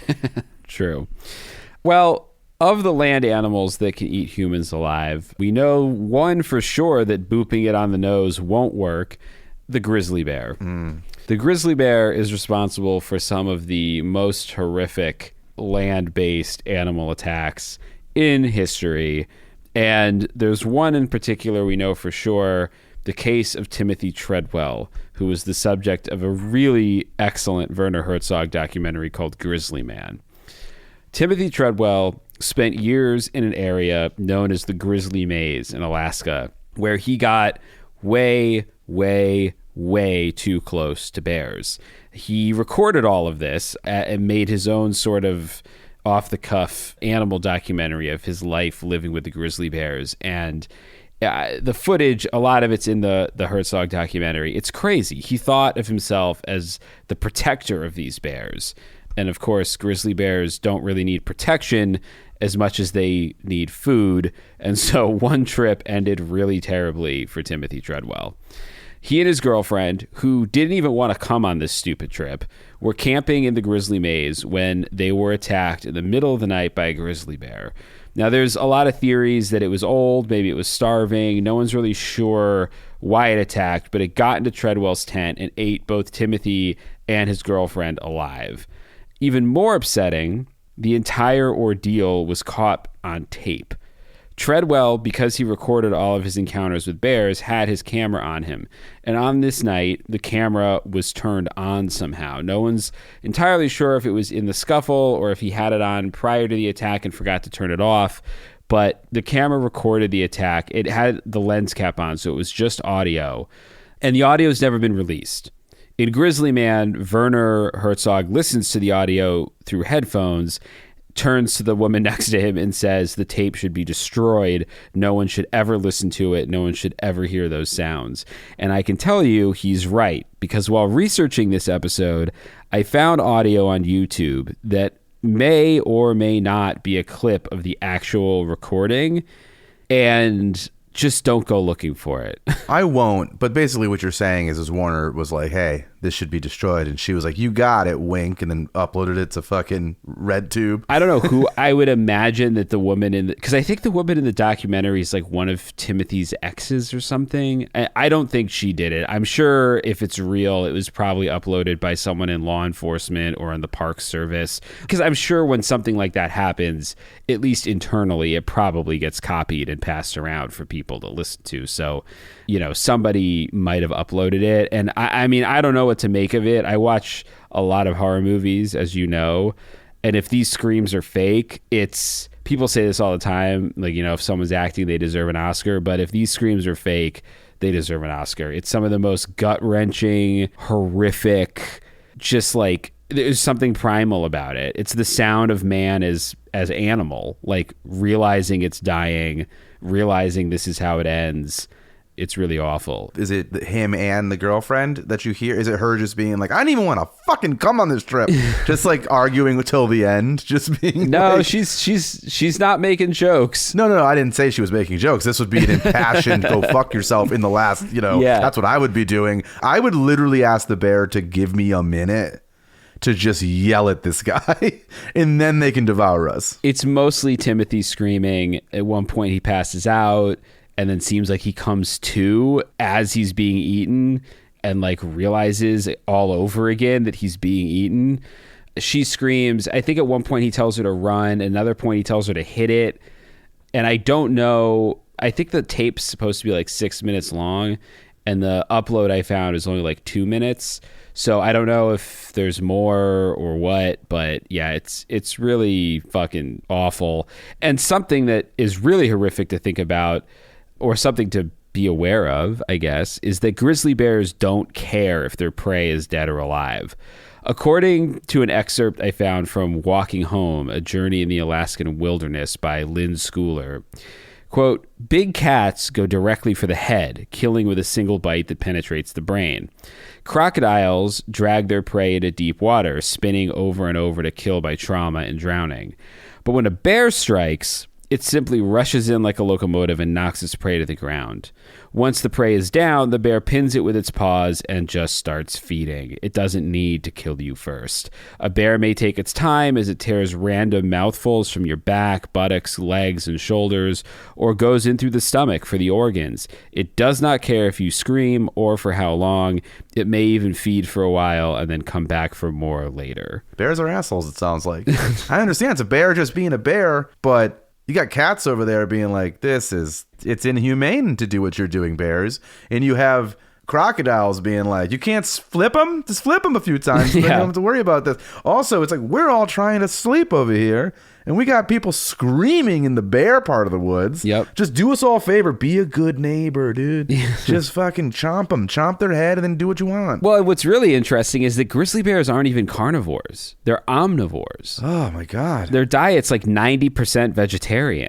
True. Well, of the land animals that can eat humans alive, we know one for sure that booping it on the nose won't work: the grizzly bear. The grizzly bear is responsible for some of the most horrific land-based animal attacks in history. And there's one in particular we know for sure, the case of Timothy Treadwell, who was the subject of a really excellent Werner Herzog documentary called Grizzly Man. Timothy Treadwell spent years in an area known as the Grizzly Maze in Alaska, where he got way too close to bears. He recorded all of this and made his own sort of off-the-cuff animal documentary of his life living with the grizzly bears. And the footage, a lot of it's in the Herzog documentary. It's crazy. He thought of himself as the protector of these bears. And of course, grizzly bears don't really need protection as much as they need food. And so one trip ended really terribly for Timothy Treadwell. He and his girlfriend, who didn't even want to come on this stupid trip, were camping in the grizzly maze when they were attacked in the middle of the night by a grizzly bear. Now, there's a lot of theories that it was old, maybe it was starving. No one's really sure why it attacked, but it got into Treadwell's tent and ate both Timothy and his girlfriend alive. Even more upsetting, the entire ordeal was caught on tape. Treadwell, because he recorded all of his encounters with bears, had his camera on him. And on this night, the camera was turned on somehow. No one's entirely sure if it was in the scuffle or if he had it on prior to the attack and forgot to turn it off. But the camera recorded the attack. It had the lens cap on, so it was just audio. And the audio has never been released. In Grizzly Man, Werner Herzog listens to the audio through headphones, turns to the woman next to him and says the tape should be destroyed. No one should ever listen to it. No one should ever hear those sounds. And I can tell you he's right, because while researching this episode, I found audio on YouTube that may or may not be a clip of the actual recording, and just don't go looking for it. I won't. But basically what you're saying is Warner was like, hey, this should be destroyed. And she was like, you got it, wink, and then uploaded it to fucking RedTube. I don't know who. I would imagine that the woman because I think the woman in the documentary is like one of Timothy's exes or something. I don't think she did it. I'm sure if it's real, it was probably uploaded by someone in law enforcement or in the Park Service. Because I'm sure when something like that happens, at least internally, it probably gets copied and passed around for people to listen to. So, somebody might have uploaded it. And I mean, I don't know what to make of it. I watch a lot of horror movies, as you know, and if these screams are fake, people say this all the time, like, if someone's acting, they deserve an Oscar. But if these screams are fake, they deserve an Oscar. It's some of the most gut-wrenching, horrific, just like, there's something primal about it. It's the sound of man as animal, like realizing it's dying, realizing this is how it ends. It's really awful. Is it him and the girlfriend that you hear? Is it her just being like, I didn't even want to fucking come on this trip? Just like arguing until the end, just being No, like, she's not making jokes. No, I didn't say she was making jokes. This would be an impassioned go fuck yourself in the last, Yeah. That's what I would be doing. I would literally ask the bear to give me a minute to just yell at this guy, and then they can devour us. It's mostly Timothy screaming. At one point he passes out and then seems like he comes to as he's being eaten and like realizes all over again that he's being eaten. She screams. I think at one point he tells her to run. Another point he tells her to hit it. And I don't know. I think the tape's supposed to be like 6 minutes long, and the upload I found is only like 2 minutes. So I don't know if there's more or what, but yeah, it's really fucking awful. And something that is really horrific to think about, or something to be aware of, I guess, is that grizzly bears don't care if their prey is dead or alive. According to an excerpt I found from Walking Home, A Journey in the Alaskan Wilderness by Lynn Schooler, quote, big cats go directly for the head, killing with a single bite that penetrates the brain. Crocodiles drag their prey into deep water, spinning over and over to kill by trauma and drowning. But when a bear strikes, it simply rushes in like a locomotive and knocks its prey to the ground. Once the prey is down, the bear pins it with its paws and just starts feeding. It doesn't need to kill you first. A bear may take its time as it tears random mouthfuls from your back, buttocks, legs, and shoulders, or goes in through the stomach for the organs. It does not care if you scream or for how long. It may even feed for a while and then come back for more later. Bears are assholes, it sounds like. I understand it's a bear just being a bear, but you got cats over there being like, it's inhumane to do what you're doing, bears. And you have crocodiles being like, you can't flip them? Just flip them a few times. So you don't have to worry about this. Also, it's like, we're all trying to sleep over here, and we got people screaming in the bear part of the woods. Yep. Just do us all a favor. Be a good neighbor, dude. Just fucking chomp them. Chomp their head and then do what you want. Well, what's really interesting is that grizzly bears aren't even carnivores. They're omnivores. Oh, my God. Their diet's like 90% vegetarian.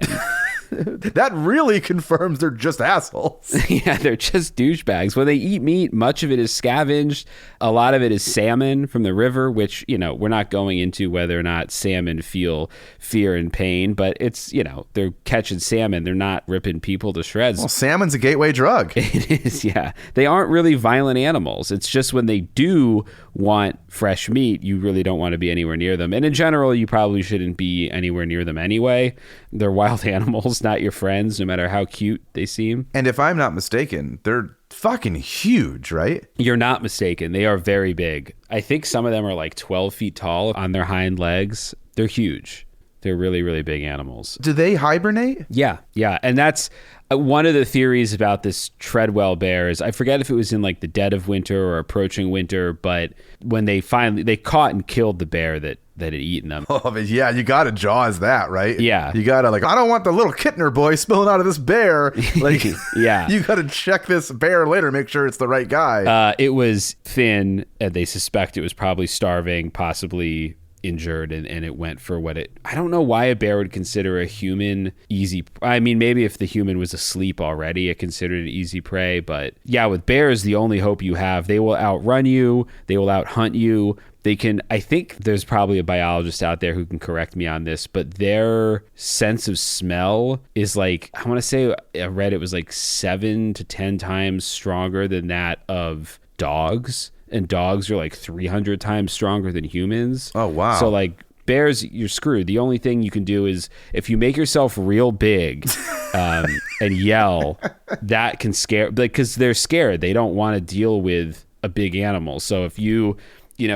That really confirms they're just assholes. Yeah, they're just douchebags. When they eat meat, much of it is scavenged. A lot of it is salmon from the river, which, we're not going into whether or not salmon feel fear and pain, but it's, they're catching salmon. They're not ripping people to shreds. Well, salmon's a gateway drug. It is, yeah. They aren't really violent animals. It's just when they do want fresh meat, you really don't want to be anywhere near them. And in general, you probably shouldn't be anywhere near them anyway. They're wild animals, not your friends, no matter how cute they seem. And if I'm not mistaken, they're fucking huge, right? You're not mistaken. They are very big. I think some of them are like 12 feet tall on their hind legs. They're huge. They're really, really big animals. Do they hibernate? Yeah. And that's one of the theories about this Treadwell bear is, I forget if it was in like the dead of winter or approaching winter, but when they caught and killed the bear that had eaten them. Oh, but yeah, you got to jaws that, right? Yeah. You got to I don't want the little Kittner boy spilling out of this bear. Like, yeah. You got to check this bear later, make sure it's the right guy. It was thin, and they suspect it was probably starving, possibly injured, and it went for what it... I don't know why a bear would consider a human easy... I mean, maybe if the human was asleep already, it considered it easy prey, but yeah, with bears, the only hope you have, they will outrun you, they will out-hunt you, they can, I think there's probably a biologist out there who can correct me on this, but their sense of smell is like, I want to say, I read it was like 7 to 10 times stronger than that of dogs. And dogs are like 300 times stronger than humans. Oh, wow. So like bears, you're screwed. The only thing you can do is if you make yourself real big and yell, that can scare, like, because they're scared. They don't want to deal with a big animal. So if you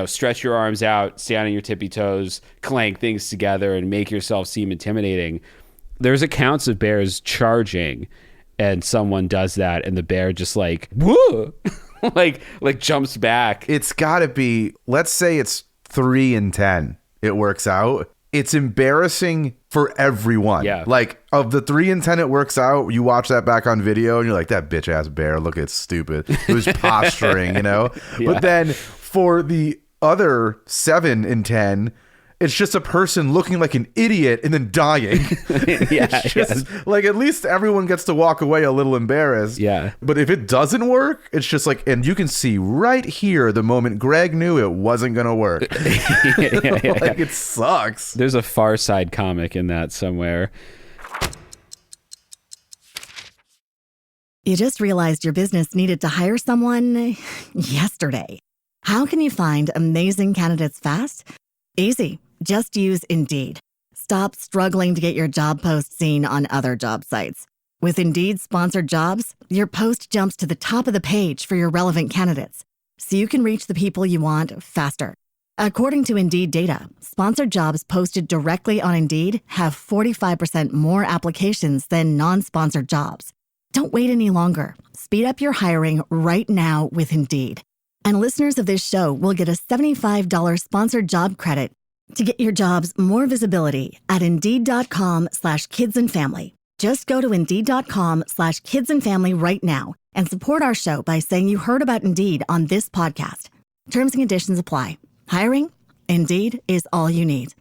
stretch your arms out, stand on your tippy toes, clank things together and make yourself seem intimidating, there's accounts of bears charging and someone does that and the bear just like, whoa, like jumps back. It's gotta be, let's say it's 3 in 10. It works out. It's embarrassing for everyone. Yeah. Like of the 3 in 10, it works out. You watch that back on video and you're like, that bitch ass bear, look, it's stupid. It was posturing, Yeah. But then for the other 7 in 10, it's just a person looking like an idiot and then dying. Like at least everyone gets to walk away a little embarrassed. Yeah. But if it doesn't work, it's just like, and you can see right here the moment Greg knew it wasn't going to work. Like it sucks. There's a Far Side comic in that somewhere. You just realized your business needed to hire someone yesterday. How can you find amazing candidates fast? Easy. Just use Indeed. Stop struggling to get your job post seen on other job sites. With Indeed sponsored jobs, your post jumps to the top of the page for your relevant candidates, so you can reach the people you want faster. According to Indeed data, sponsored jobs posted directly on Indeed have 45% more applications than non-sponsored jobs. Don't wait any longer. Speed up your hiring right now with Indeed. And listeners of this show will get a $75 sponsored job credit to get your jobs more visibility at Indeed.com/kidsandfamily. Just go to Indeed.com/kidsandfamily right now and support our show by saying you heard about Indeed on this podcast. Terms and conditions apply. Hiring? Indeed is all you need.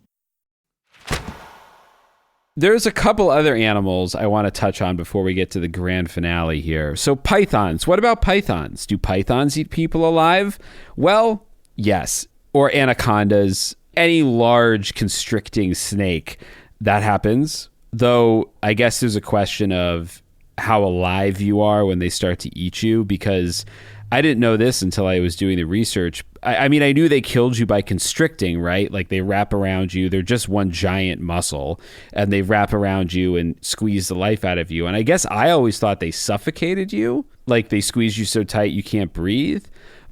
There's a couple other animals I want to touch on before we get to the grand finale here. So pythons. What about pythons? Do pythons eat people alive? Well, yes. Or anacondas. Any large constricting snake. That happens. Though I guess there's a question of how alive you are when they start to eat you, because I didn't know this until I was doing the research. I mean, I knew they killed you by constricting, right? Like they wrap around you. They're just one giant muscle and they wrap around you and squeeze the life out of you. And I guess I always thought they suffocated you. Like they squeeze you so tight you can't breathe.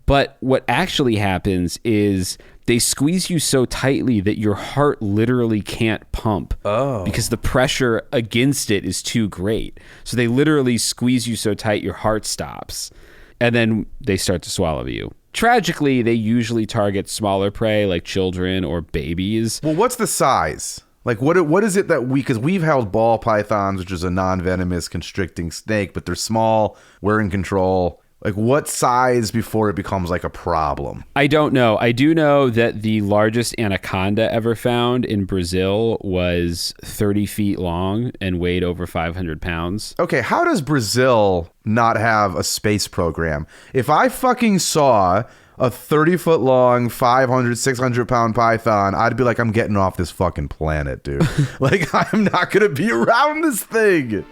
But what actually happens is they squeeze you so tightly that your heart literally can't pump because the pressure against it is too great. So they literally squeeze you so tight your heart stops. And then they start to swallow you. Tragically, they usually target smaller prey like children or babies. Well, what's the size? Like, what is it that because we've held ball pythons, which is a non-venomous constricting snake, but they're small, we're in control. Like, what size before it becomes like a problem? I don't know. I do know that the largest anaconda ever found in Brazil was 30 feet long and weighed over 500 pounds. Okay, how does Brazil not have a space program? If I fucking saw a 30-foot long, 500, 600-pound python, I'd be like, I'm getting off this fucking planet, dude. Like, I'm not going to be around this thing.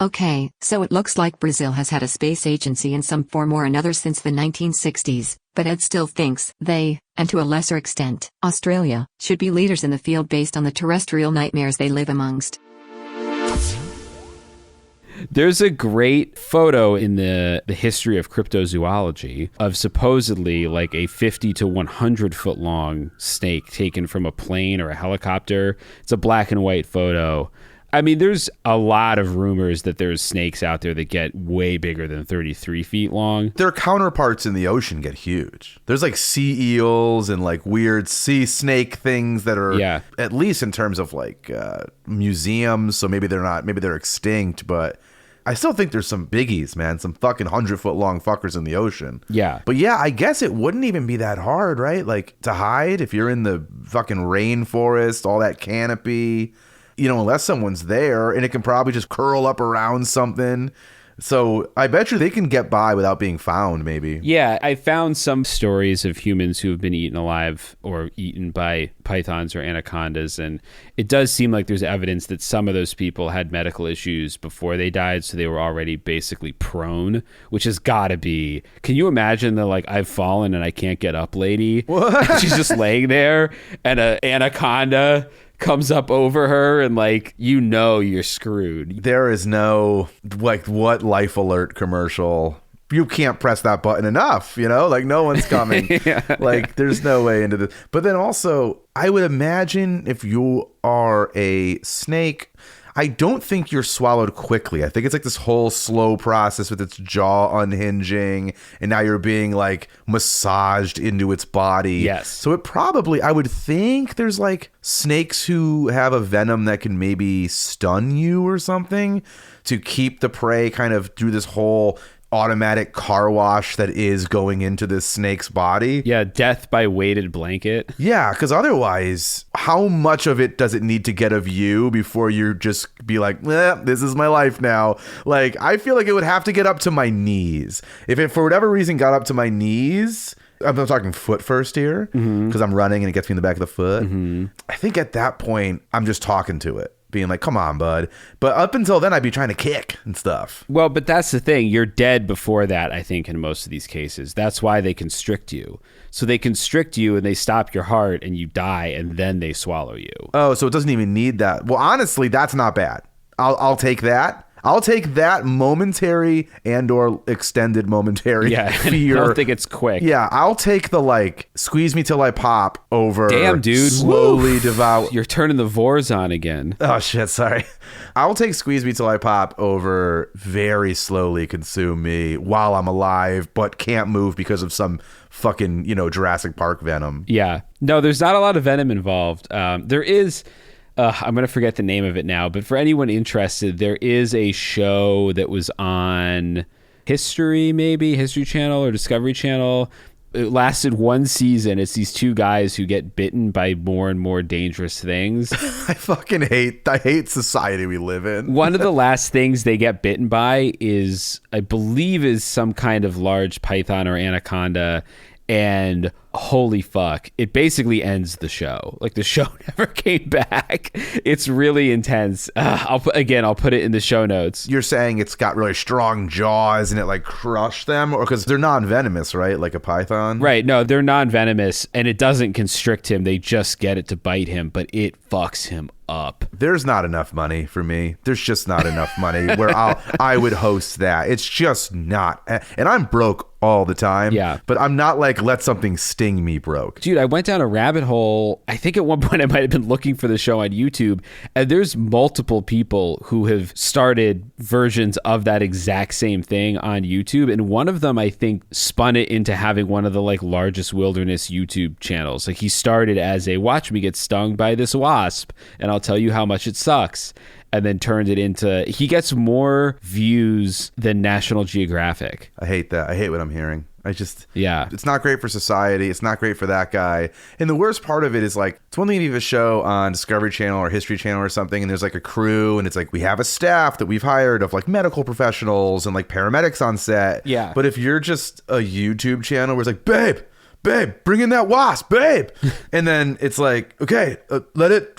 Okay, so it looks like Brazil has had a space agency in some form or another since the 1960s, but Ed still thinks they, and to a lesser extent, Australia, should be leaders in the field based on the terrestrial nightmares they live amongst. There's a great photo in the history of cryptozoology of supposedly like a 50 to 100 foot long snake taken from a plane or a helicopter. It's a black and white photo. I mean, there's a lot of rumors that there's snakes out there that get way bigger than 33 feet long. Their counterparts in the ocean get huge. There's like sea eels and like weird sea snake things that are, at least in terms of like museums. So maybe they're extinct, but I still think there's some biggies, man. Some fucking 100-foot long fuckers in the ocean. Yeah. But yeah, I guess it wouldn't even be that hard, right? Like to hide if you're in the fucking rainforest, all that canopy. You know, unless someone's there, and it can probably just curl up around something. So I bet you they can get by without being found, maybe. Yeah, I found some stories of humans who have been eaten alive or eaten by pythons or anacondas, and it does seem like there's evidence that some of those people had medical issues before they died, so they were already basically prone, which has got to be... Can you imagine the, like, I've fallen and I can't get up lady? What? She's just laying there, and an anaconda comes up over her, and like, you know, you're screwed. There is no, like, what Life Alert commercial. You can't press that button enough, you know, like no one's coming. Like there's no way into this. But then also, I would imagine if you are a snake, I don't think you're swallowed quickly. I think it's like this whole slow process with its jaw unhinging, and now you're being like massaged into its body. Yes. So it probably, I would think there's like snakes who have a venom that can maybe stun you or something to keep the prey kind of through this whole automatic car wash that is going into this snake's body. Yeah, death by weighted blanket. Yeah, because otherwise, how much of it does it need to get of you before you just be like, this is my life now? Like, I feel like it would have to get up to my knees. If it, for whatever reason, got up to my knees, I'm talking foot first here, because I'm running and it gets me in the back of the foot. I think at that point, I'm just talking to it, being like, come on, bud. But up until then, I'd be trying to kick and stuff. Well, but that's the thing. You're dead before that, I think, in most of these cases. That's why they constrict you. So they constrict you and they stop your heart and you die, and then they swallow you. Oh, so it doesn't even need that. Well, honestly, that's not bad. I'll take that. I'll take that momentary and or extended momentary fear. I don't think it's quick. Yeah, I'll take the like squeeze me till I pop over. Damn, dude. Slowly devour. You're turning the Vors on again. Oh shit, sorry. I'll take squeeze me till I pop over very slowly consume me while I'm alive but can't move because of some fucking, Jurassic Park venom. Yeah. No, there's not a lot of venom involved. There is... I'm going to forget the name of it now, but for anyone interested, there is a show that was on History Channel or Discovery Channel. It lasted one season. It's these two guys who get bitten by more and more dangerous things. I hate society we live in. One of the last things they get bitten by is, I believe, is some kind of large python or anaconda. And holy fuck, it basically ends the show. Like, the show never came back. It's really intense. I'll put it in the show notes. You're saying it's got really strong jaws and it like crushed them, or because they're non-venomous, right? Like a python, right? No, they're non-venomous, and it doesn't constrict him. They just get it to bite him, but it fucks him up. There's not enough money for me. There's just not enough money where I would host that. It's just not. And I'm broke all the time. Yeah. But I'm not like, let something sting me broke. Dude, I went down a rabbit hole. I think at one point I might have been looking for the show on YouTube, and there's multiple people who have started versions of that exact same thing on YouTube. And one of them, I think, spun it into having one of the like largest wilderness YouTube channels. Like, he started as a watch me get stung by this wasp, and I'll tell you how much it sucks. And then turned it into, he gets more views than National Geographic. I hate that. I hate what I'm hearing. Yeah. It's not great for society. It's not great for that guy. And the worst part of it is like, it's one thing if you have a show on Discovery Channel or History Channel or something, and there's like a crew, and it's like, we have a staff that we've hired of like medical professionals and like paramedics on set. Yeah. But if you're just a YouTube channel where it's like, babe, bring in that wasp, babe. And then it's like, okay,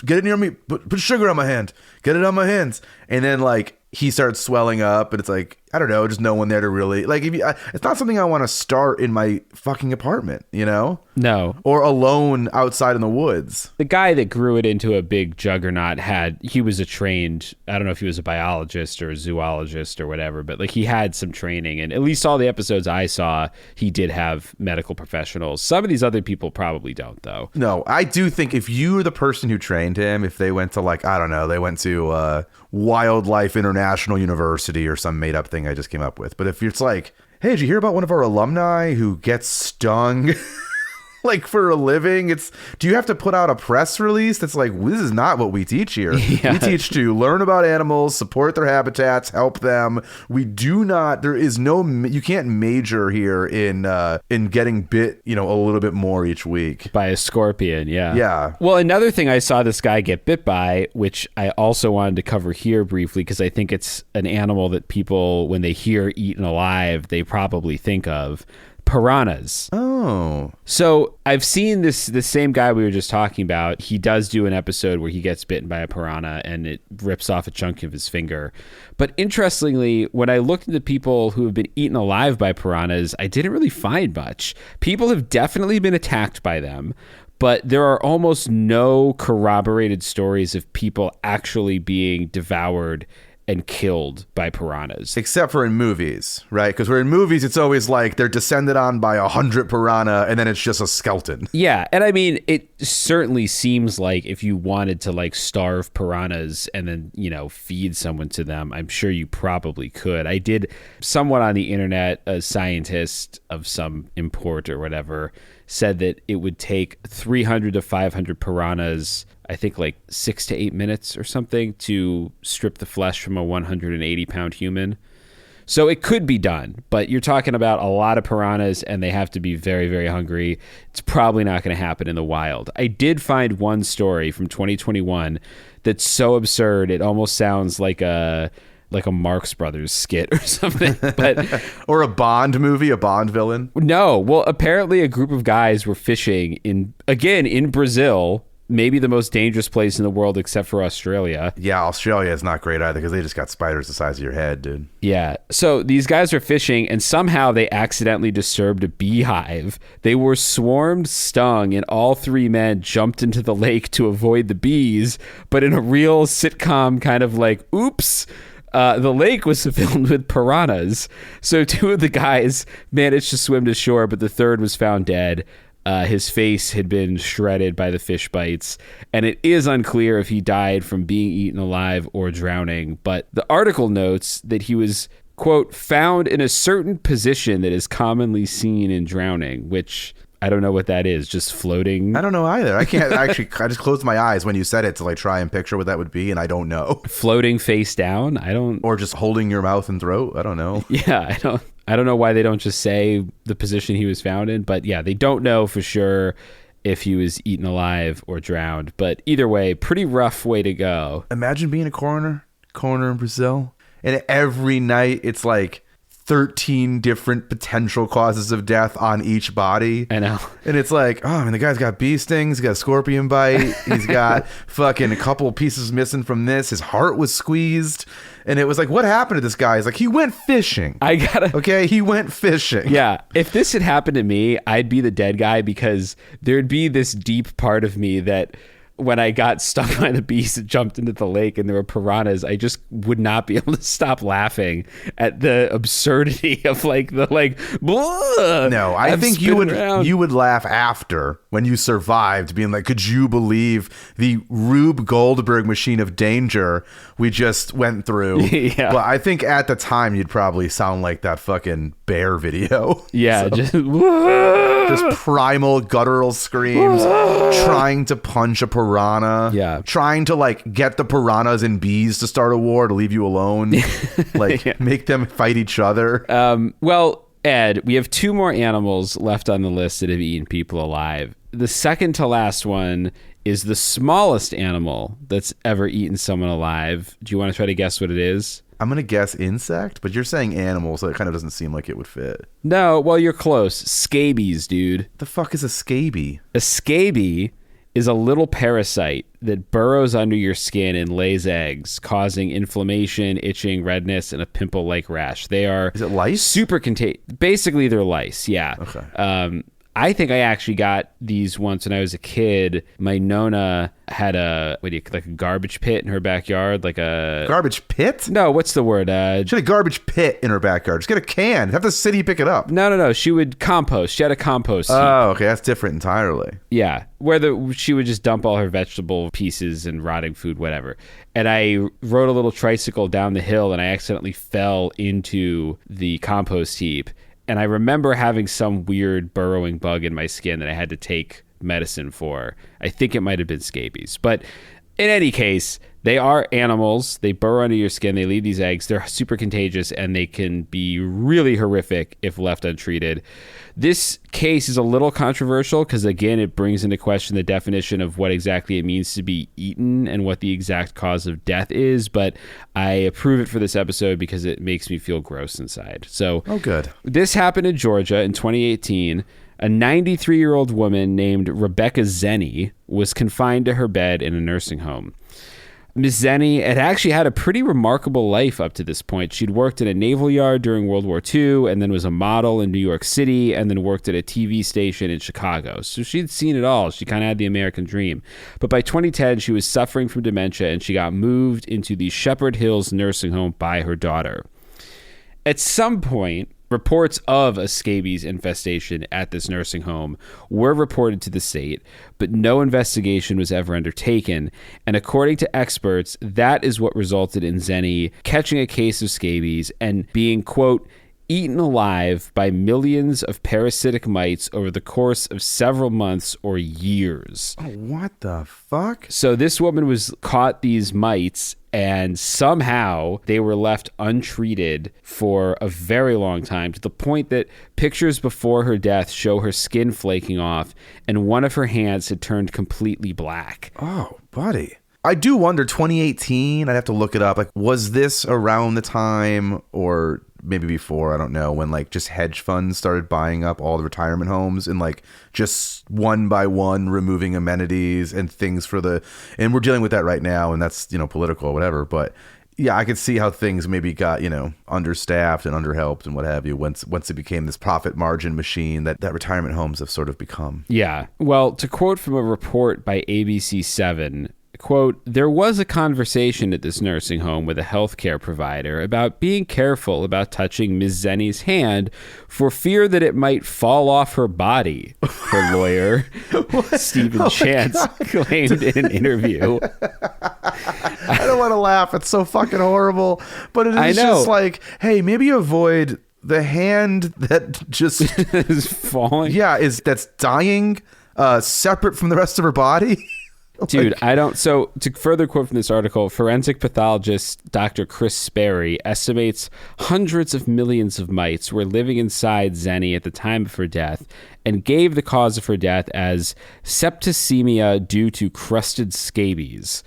get it near me. Put sugar on my hand. Get it on my hands. And then like he starts swelling up, and it's like, I don't know, just no one there to really like. It's not something I want to start in my fucking apartment, No. or alone outside in the woods. The guy that grew it into a big juggernaut he was a trained, I don't know if he was a biologist or a zoologist or whatever, but like he had some training, and at least all the episodes I saw, he did have medical professionals. Some of these other people probably don't, though. No, I do think if you were the person who trained him, if they went to like, I don't know, they went to Wildlife International University or some made up thing I just came up with. But if it's like, hey, did you hear about one of our alumni who gets stung like for a living? Do you have to put out a press release that's like, this is not what we teach here. Yeah. We teach to learn about animals, support their habitats, help them. There is you can't major here in getting bit, a little bit more each week. By a scorpion, yeah. Yeah. Well, another thing I saw this guy get bit by, which I also wanted to cover here briefly, because I think it's an animal that people, when they hear eaten alive, they probably think of. Piranhas. Oh. So I've seen the same guy we were just talking about. He does do an episode where he gets bitten by a piranha and it rips off a chunk of his finger. But interestingly, when I looked into people who have been eaten alive by piranhas, I didn't really find much. People have definitely been attacked by them, but there are almost no corroborated stories of people actually being devoured and killed by piranhas. Except for in movies, right? Because in movies, it's always like they're descended on by 100 piranha and then it's just a skeleton. Yeah. And I mean, it certainly seems like if you wanted to like starve piranhas and then, feed someone to them, I'm sure you probably could. I did someone on the internet, a scientist of some import or whatever, said that it would take 300 to 500 piranhas, I think like 6 to 8 minutes or something, to strip the flesh from a 180-pound human. So it could be done, but you're talking about a lot of piranhas and they have to be very, very hungry. It's probably not going to happen in the wild. I did find one story from 2021 that's so absurd it almost sounds like a Marx Brothers skit or something, but or a Bond movie, a Bond villain. No, well, apparently a group of guys were fishing in Brazil, maybe the most dangerous place in the world except for Australia. Yeah, Australia is not great either because they just got spiders the size of your head, dude. Yeah, so these guys were fishing and somehow they accidentally disturbed a beehive. They were swarmed, stung, and all three men jumped into the lake to avoid the bees, but in a real sitcom kind of like, oops, the lake was filled with piranhas. So two of the guys managed to swim to shore, but the third was found dead. His face had been shredded by the fish bites, and it is unclear if he died from being eaten alive or drowning. But the article notes that he was, quote, found in a certain position that is commonly seen in drowning, which I don't know what that is, just floating. I don't know either. I can't actually, I just closed my eyes when you said it to like try and picture what that would be, and I don't know. Floating face down? Or just holding your mouth and throat? I don't know. Yeah, I don't know why they don't just say the position he was found in, but yeah, they don't know for sure if he was eaten alive or drowned. But either way, pretty rough way to go. Imagine being a coroner in Brazil, and every night it's like 13 different potential causes of death on each body. I know. And it's like, oh, I mean, the guy's got bee stings, he's got a scorpion bite, he's got fucking a couple pieces missing from this, his heart was squeezed. And it was like, what happened to this guy? He's like, he went fishing. Okay, he went fishing. Yeah, if this had happened to me, I'd be the dead guy because there'd be this deep part of me that when I got stung by the bees and jumped into the lake and there were piranhas, I just would not be able to stop laughing at the absurdity of No, I think you would laugh after when you survived, being like, could you believe the Rube Goldberg machine of danger we just went through? Yeah. But I think at the time you'd probably sound like that fucking bear video. Yeah, so, just primal guttural screams, trying to punch a piranha. Yeah. Trying to like get the piranhas and bees to start a war to leave you alone. Like make them fight each other. Well, Ed, we have two more animals left on the list that have eaten people alive. The second to last one is the smallest animal that's ever eaten someone alive. Do you want to try to guess what it is? I'm going to guess insect, but you're saying animal, so it kind of doesn't seem like it would fit. No, well, you're close. Scabies, dude. The fuck is a scabie? A scabie is a little parasite that burrows under your skin and lays eggs, causing inflammation, itching, redness, and a pimple-like rash. They are... Is it lice? Super contagious. Basically, they're lice, yeah. Okay. I think I actually got these once when I was a kid. My Nona had like a garbage pit in her backyard, like a... Garbage pit? No, what's the word? She had a garbage pit in her backyard. Just get a can. Have the city pick it up. No. She would compost. She had a compost heap. Oh, okay. That's different entirely. Yeah, where she would just dump all her vegetable pieces and rotting food, whatever. And I rode a little tricycle down the hill and I accidentally fell into the compost heap. And I remember having some weird burrowing bug in my skin that I had to take medicine for. I think it might have been scabies. But in any case, they are animals. They burrow under your skin. They leave these eggs. They're super contagious, and they can be really horrific if left untreated. This case is a little controversial because, again, it brings into question the definition of what exactly it means to be eaten and what the exact cause of death is. But I approve it for this episode because it makes me feel gross inside. So, oh, good. This happened in Georgia in 2018. A 93-year-old woman named Rebecca Zenny was confined to her bed in a nursing home. Ms. Zenny had actually had a pretty remarkable life up to this point. She'd worked in a naval yard during World War II and then was a model in New York City and then worked at a TV station in Chicago. So she'd seen it all. She kind of had the American dream. But by 2010, she was suffering from dementia and she got moved into the Shepherd Hills nursing home by her daughter. At some point, reports of a scabies infestation at this nursing home were reported to the state, but no investigation was ever undertaken. And according to experts, that is what resulted in Zenny catching a case of scabies and being, quote, eaten alive by millions of parasitic mites over the course of several months or years. Oh, what the fuck? So this woman was caught these mites, and somehow they were left untreated for a very long time, to the point that pictures before her death show her skin flaking off, and one of her hands had turned completely black. Oh, buddy. I do wonder, 2018, I'd have to look it up. Like, was this around the time, or maybe before, I don't know, when like just hedge funds started buying up all the retirement homes and like just one by one removing amenities and things and we're dealing with that right now, and that's, you know, political or whatever. But yeah, I could see how things maybe got, you know, understaffed and underhelped and what have you once it became this profit margin machine that retirement homes have sort of become. Yeah. Well, to quote from a report by ABC7, quote, there was a conversation at this nursing home with a healthcare provider about being careful about touching Ms. Zenny's hand for fear that it might fall off her body, her lawyer, Stephen Chance, claimed in an interview. I don't want to laugh. It's so fucking horrible. But it is just like, hey, maybe avoid the hand that just is falling. Yeah, that's dying separate from the rest of her body. Dude, so to further quote from this article, forensic pathologist Dr. Chris Cullari estimates hundreds of millions of mites were living inside Zenny at the time of her death and gave the cause of her death as septicemia due to crusted scabies.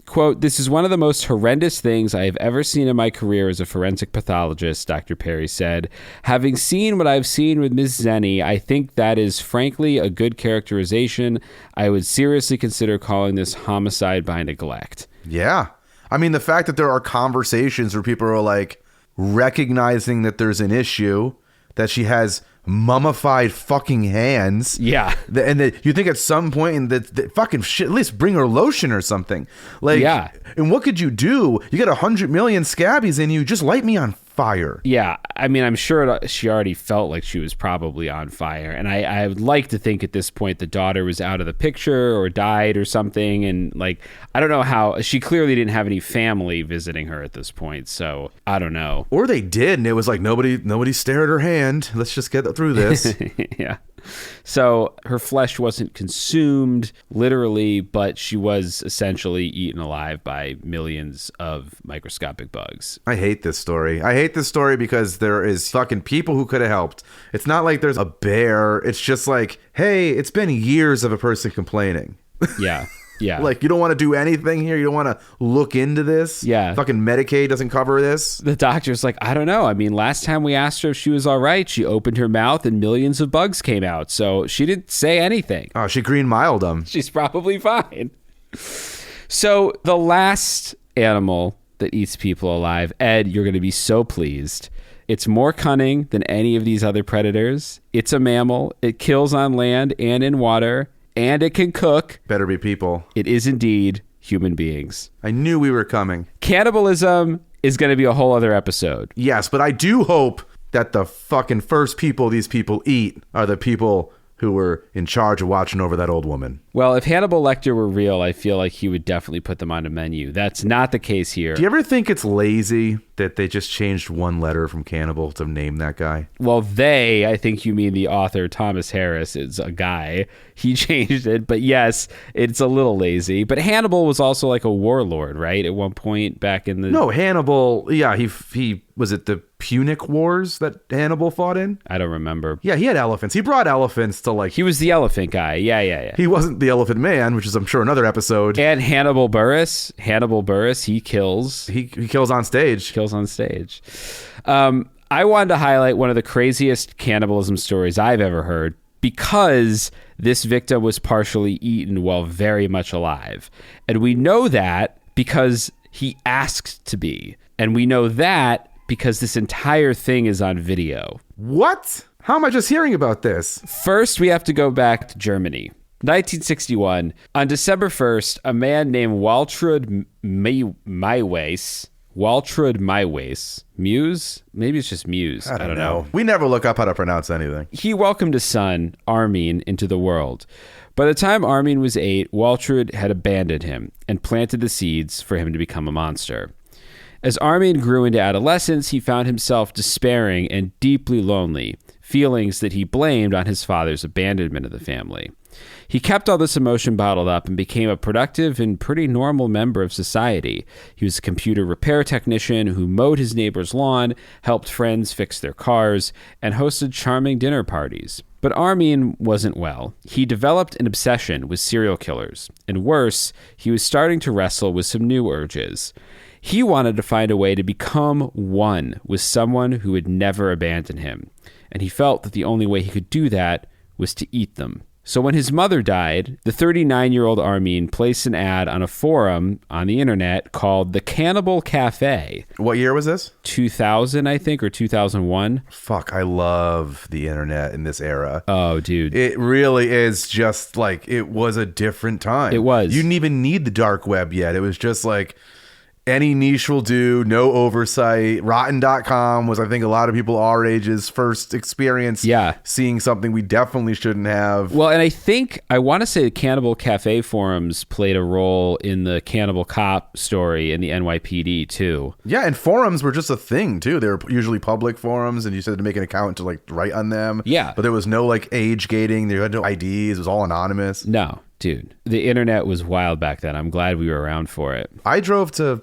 Quote, this is one of the most horrendous things I have ever seen in my career as a forensic pathologist, Dr. Perry said. Having seen what I've seen with Ms. Zenny, I think that is frankly a good characterization. I would seriously consider calling this homicide by neglect. Yeah. I mean, the fact that there are conversations where people are like recognizing that there's an issue, that she has mummified fucking hands. Yeah. And that you think at some point in the fucking shit, at least bring her lotion or something. Like, yeah. And what could you do? You got 100 million scabies in you. Just light me on fire. Yeah. I mean, I'm sure she already felt like she was probably on fire. And I would like to think at this point the daughter was out of the picture or died or something. And like, I don't know how. She clearly didn't have any family visiting her at this point. So I don't know. Or they did. And it was like nobody stared at her hand. Let's just get through this. Yeah. So her flesh wasn't consumed literally, but she was essentially eaten alive by millions of microscopic bugs. I hate this story. I hate this story because there is fucking people who could have helped. It's not like there's a bear. It's just like, hey, it's been years of a person complaining. Yeah. Yeah. Like, you don't want to do anything here? You don't want to look into this? Yeah. Fucking Medicaid doesn't cover this? The doctor's like, I don't know. I mean, last time we asked her if she was all right, she opened her mouth and millions of bugs came out. So she didn't say anything. Oh, she Green Miled them. She's probably fine. So the last animal that eats people alive, Ed, you're going to be so pleased. It's more cunning than any of these other predators. It's a mammal. It kills on land and in water. And it can cook. Better be people. It is indeed human beings. I knew we were coming. Cannibalism is going to be a whole other episode. Yes, but I do hope that the fucking first people these people eat are the people who were in charge of watching over that old woman. Well, if Hannibal Lecter were real, I feel like he would definitely put them on a menu. That's not the case here. Do you ever think it's lazy that they just changed one letter from cannibal to name that guy? Well, I think you mean the author Thomas Harris is a guy. He changed it, but yes, it's a little lazy. But Hannibal was also like a warlord, right? At one point back in the... No, Hannibal, yeah, he was it the Punic Wars that Hannibal fought in? I don't remember. Yeah, he had elephants. He brought elephants to like... He was the elephant guy. Yeah. He wasn't the elephant man, which is, I'm sure, another episode. And Hannibal Buress, he kills. He kills on stage. I wanted to highlight one of the craziest cannibalism stories I've ever heard because this victim was partially eaten while very much alive. And we know that because he asked to be. And we know that because this entire thing is on video. What? How am I just hearing about this? First, we have to go back to Germany. 1961, on December 1st, a man named Waltrud Meiwes, Muse? Maybe it's just Muse. I don't know. We never look up how to pronounce anything. He welcomed his son, Armin, into the world. By the time Armin was 8, Waltrud had abandoned him and planted the seeds for him to become a monster. As Armin grew into adolescence, he found himself despairing and deeply lonely, feelings that he blamed on his father's abandonment of the family. He kept all this emotion bottled up and became a productive and pretty normal member of society. He was a computer repair technician who mowed his neighbor's lawn, helped friends fix their cars, and hosted charming dinner parties. But Armin wasn't well. He developed an obsession with serial killers, and worse, he was starting to wrestle with some new urges. He wanted to find a way to become one with someone who would never abandon him, and he felt that the only way he could do that was to eat them. So when his mother died, the 39-year-old Armin placed an ad on a forum on the internet called The Cannibal Cafe. What year was this? 2000, I think, or 2001. Fuck, I love the internet in this era. Oh, dude. It really is just like, it was a different time. It was. You didn't even need the dark web yet. It was just like... any niche will do, no oversight. Rotten.com was, I think, a lot of people our age's first experience seeing something we definitely shouldn't have. Well, and I want to say the Cannibal Cafe forums played a role in the Cannibal Cop story in the NYPD, too. Yeah, and forums were just a thing, too. They were usually public forums, and you said to make an account to, like, write on them. Yeah. But there was no, like, age gating. There had no IDs. It was all anonymous. No. Dude, the internet was wild back then. I'm glad we were around for it. I drove to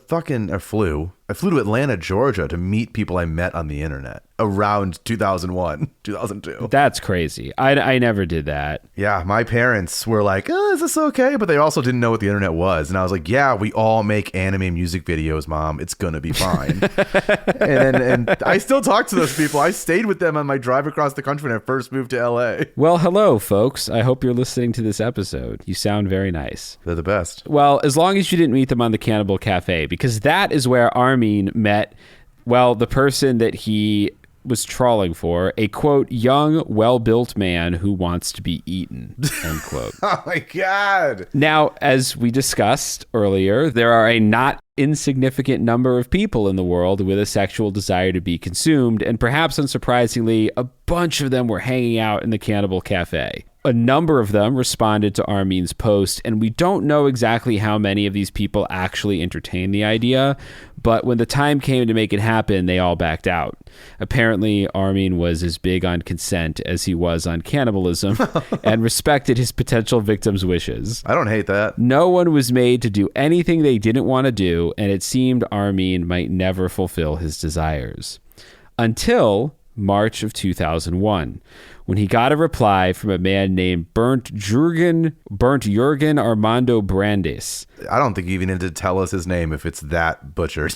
I flew to Atlanta, Georgia to meet people I met on the internet around 2001, 2002. That's crazy. I never did that. Yeah, my parents were like, oh, is this okay? But they also didn't know what the internet was. And I was like, yeah, we all make anime music videos, Mom. It's going to be fine. and I still talk to those people. I stayed with them on my drive across the country when I first moved to LA. Well, hello, folks. I hope you're listening to this episode. You sound very nice. They're the best. Well, as long as you didn't meet them on the Cannibal Cafe, because that is where Armin met, well, the person that he was trawling for, a, quote, young, well-built man who wants to be eaten, end quote. Oh, my God. Now, as we discussed earlier, there are a not insignificant number of people in the world with a sexual desire to be consumed, and perhaps unsurprisingly, a bunch of them were hanging out in the Cannibal Cafe. A number of them responded to Armin's post, and we don't know exactly how many of these people actually entertained the idea, but when the time came to make it happen, they all backed out. Apparently, Armin was as big on consent as he was on cannibalism and respected his potential victims' wishes. I don't hate that. No one was made to do anything they didn't want to do, and it seemed Armin might never fulfill his desires. Until March of 2001. When he got a reply from a man named Bernd Jürgen Armando Brandes. I don't think you even need to tell us his name if it's that butchered.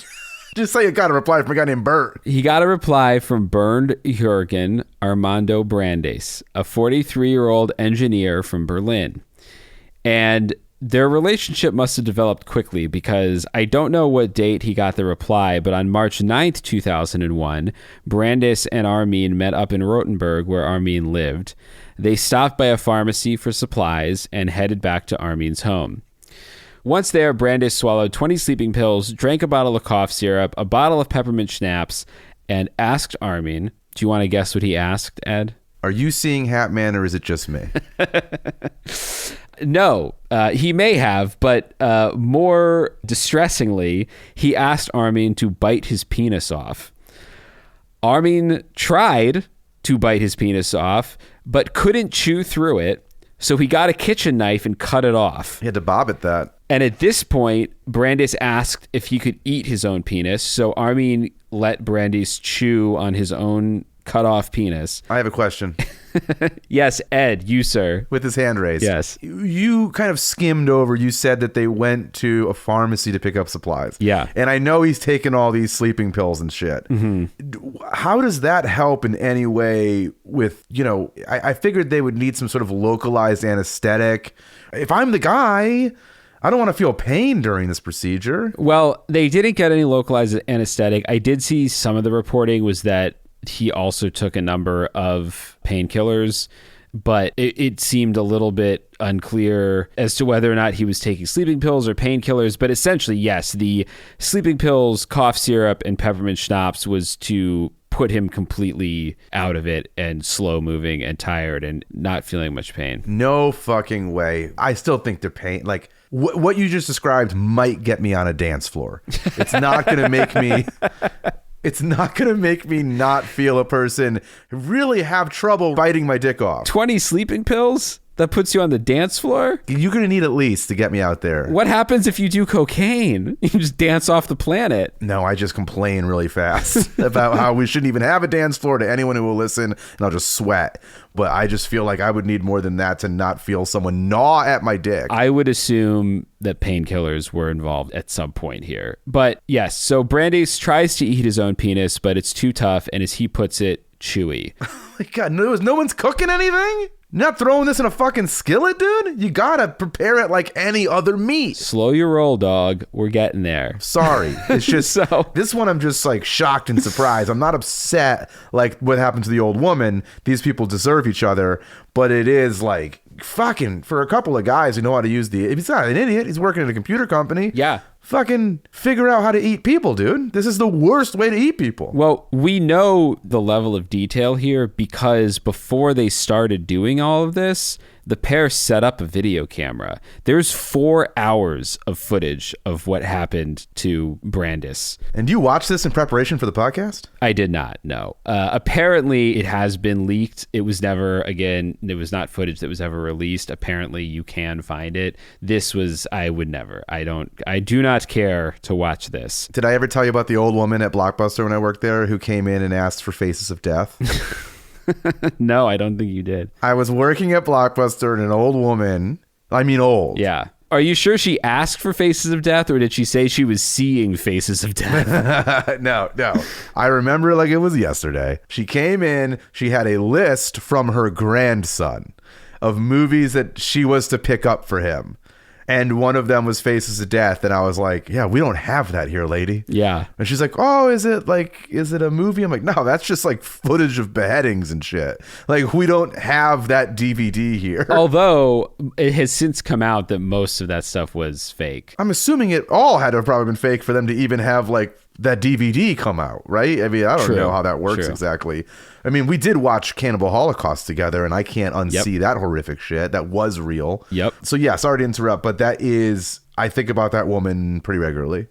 Just say you got a reply from a guy named Bert. He got a reply from Bernd Jürgen Armando Brandes, a 43-year-old engineer from Berlin. And their relationship must have developed quickly because I don't know what date he got the reply, but on March 9th, 2001, Brandes and Armin met up in Rothenburg where Armin lived. They stopped by a pharmacy for supplies and headed back to Armin's home. Once there, Brandes swallowed 20 sleeping pills, drank a bottle of cough syrup, a bottle of peppermint schnapps, and asked Armin, do you want to guess what he asked, Ed? Are you seeing Hat Man or is it just me? No, he may have, but more distressingly, he asked Armin to bite his penis off. Armin tried to bite his penis off, but couldn't chew through it, so he got a kitchen knife and cut it off. He had to bob at that. And at this point, Brandis asked if he could eat his own penis, so Armin let Brandis chew on his own cut-off penis. I have a question. Yes, Ed, you, sir. With his hand raised. Yes. You kind of skimmed over, you said that they went to a pharmacy to pick up supplies. Yeah. And I know he's taken all these sleeping pills and shit. How does that help in any way with, I figured they would need some sort of localized anesthetic. If I'm the guy, I don't want to feel pain during this procedure. Well, they didn't get any localized anesthetic. I did see some of the reporting was that he also took a number of painkillers, but it seemed a little bit unclear as to whether or not he was taking sleeping pills or painkillers. But essentially, yes, the sleeping pills, cough syrup, and peppermint schnapps was to put him completely out of it and slow moving and tired and not feeling much pain. No fucking way. I still think they're pain. Like what you just described might get me on a dance floor. It's not going to make me... It's not going to make me not feel a person really have trouble biting my dick off. 20 sleeping pills? That puts you on the dance floor? You're going to need at least to get me out there. What happens if you do cocaine? You just dance off the planet. No, I just complain really fast about how we shouldn't even have a dance floor to anyone who will listen, and I'll just sweat. But I just feel like I would need more than that to not feel someone gnaw at my dick. I would assume that painkillers were involved at some point here. But yes, so Brandis tries to eat his own penis, but it's too tough, and as he puts it, chewy. Oh my God, no one's cooking anything? Not throwing this in a fucking skillet, dude? You gotta prepare it like any other meat. Slow your roll, dog. We're getting there. Sorry. It's just, this one I'm just like shocked and surprised. I'm not upset like what happened to the old woman. These people deserve each other. But it is like, fucking, for a couple of guys who know how to use he's not an idiot. He's working at a computer company. Yeah. Fucking figure out how to eat people, dude. This is the worst way to eat people. Well, we know the level of detail here because before they started doing all of this, the pair set up a video camera. There's 4 hours of footage of what happened to Brandis. And you watched this in preparation for the podcast? I did not, no. Apparently, it has been leaked. It was not footage that was ever released. Apparently, you can find it. I would never. I do not care to watch this. Did I ever tell you about the old woman at Blockbuster when I worked there who came in and asked for Faces of Death? No, I don't think you did. I was working at Blockbuster and an old woman, old. Yeah. Are you sure she asked for Faces of Death or did she say she was seeing Faces of Death? No. I remember it like it was yesterday. She came in, she had a list from her grandson of movies that she was to pick up for him. And one of them was Faces of Death. And I was like, yeah, we don't have that here, lady. Yeah. And she's like, oh, is it a movie? I'm like, no, that's just like footage of beheadings and shit. Like, we don't have that DVD here. Although it has since come out that most of that stuff was fake. I'm assuming it all had to have probably been fake for them to even have like that DVD come out, right? I mean, I don't know how that works exactly. I mean, we did watch Cannibal Holocaust together, and I can't unsee that horrific shit. That was real. Yep. So yeah, sorry to interrupt, but I think about that woman pretty regularly.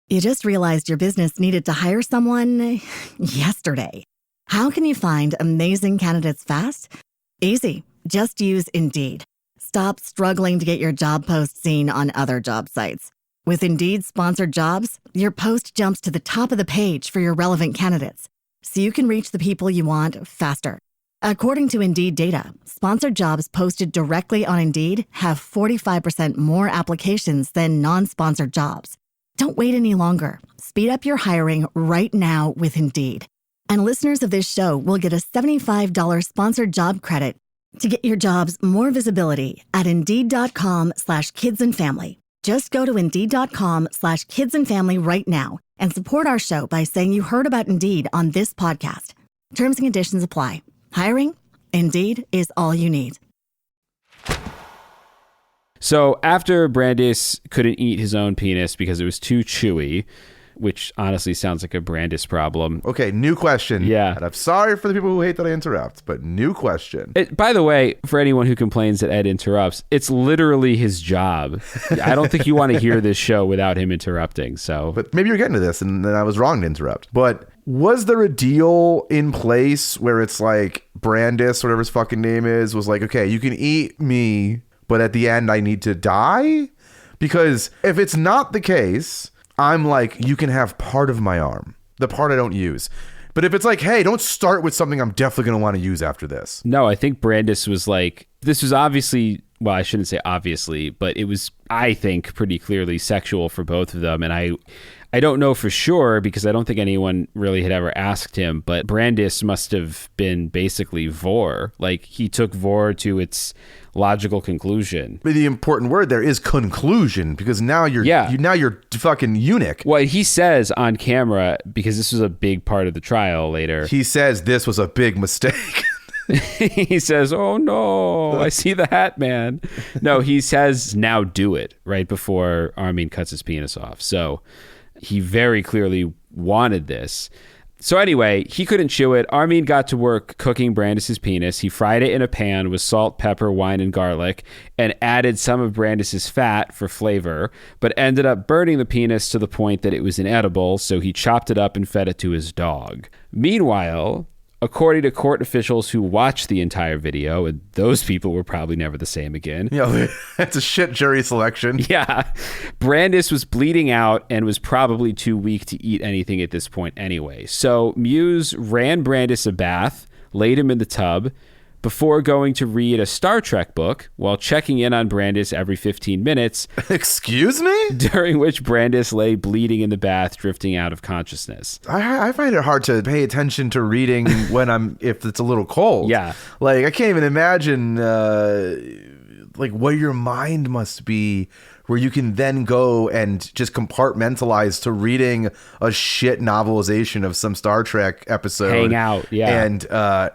You just realized your business needed to hire someone yesterday. How can you find amazing candidates fast? Easy. Just use Indeed. Stop struggling to get your job post seen on other job sites. With Indeed sponsored jobs, your post jumps to the top of the page for your relevant candidates, so you can reach the people you want faster. According to Indeed data, sponsored jobs posted directly on Indeed have 45% more applications than non-sponsored jobs. Don't wait any longer. Speed up your hiring right now with Indeed. And listeners of this show will get a $75 sponsored job credit to get your jobs more visibility at Indeed.com/kidsandfamily. Just go to Indeed.com/kidsandfamily right now and support our show by saying you heard about Indeed on this podcast. Terms and conditions apply. Hiring? Indeed is all you need. So after Brandis couldn't eat his own penis because it was too chewy, which honestly sounds like a Brandis problem. Okay, new question. Yeah. And I'm sorry for the people who hate that I interrupt, but new question. By the way, for anyone who complains that Ed interrupts, it's literally his job. I don't think you want to hear this show without him interrupting. So, but maybe you're getting to this, and then I was wrong to interrupt. But was there a deal in place where it's like Brandis, whatever his fucking name is, was like, okay, you can eat me, but at the end I need to die? Because if it's not the case, I'm like, you can have part of my arm, the part I don't use. But if it's like, hey, don't start with something I'm definitely going to want to use after this. No, I think Brandis was like, this was obviously, well, I shouldn't say obviously, but it was, I think, pretty clearly sexual for both of them. And I don't know for sure because I don't think anyone really had ever asked him, but Brandis must have been basically vor. Like, he took vor to its logical conclusion. But the important word there is conclusion, because now you're fucking eunuch. Well, he says on camera, because this was a big part of the trial later. He says this was a big mistake. He says, oh no, I see the hat man. No, he says, now do it, right before Armin cuts his penis off. So he very clearly wanted this. So anyway, he couldn't chew it. Armin got to work cooking Brandis's penis. He fried it in a pan with salt, pepper, wine, and garlic, and added some of Brandis's fat for flavor, but ended up burning the penis to the point that it was inedible, so he chopped it up and fed it to his dog. Meanwhile, according to court officials who watched the entire video, and those people were probably never the same again. Yeah, that's a shit jury selection. Yeah. Brandis was bleeding out and was probably too weak to eat anything at this point anyway. So Muse ran Brandis a bath, laid him in the tub, before going to read a Star Trek book while checking in on Brandis every 15 minutes. Excuse me? During which Brandis lay bleeding in the bath, drifting out of consciousness. I find it hard to pay attention to reading if it's a little cold. Yeah. Like, I can't even imagine like what your mind must be where you can then go and just compartmentalize to reading a shit novelization of some Star Trek episode. Hang out, yeah. And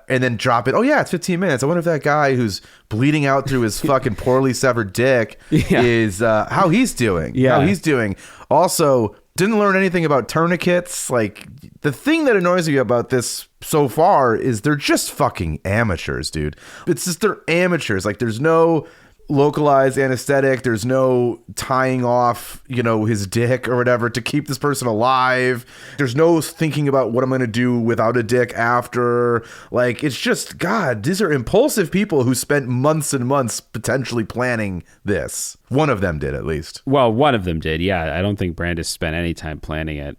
then drop it. Oh yeah, it's 15 minutes. I wonder if that guy who's bleeding out through his fucking poorly severed dick is how he's doing. Yeah. How he's doing. Also, didn't learn anything about tourniquets. Like, the thing that annoys me about this so far is they're just fucking amateurs, dude. It's just they're amateurs. Like, there's no localized anesthetic, there's no tying off, his dick or whatever to keep this person alive. There's no thinking about what I'm going to do without a dick after. Like, it's just, God, these are impulsive people who spent months and months potentially planning this. One of them did, at least. Well, one of them did, yeah. I don't think Brandis spent any time planning it.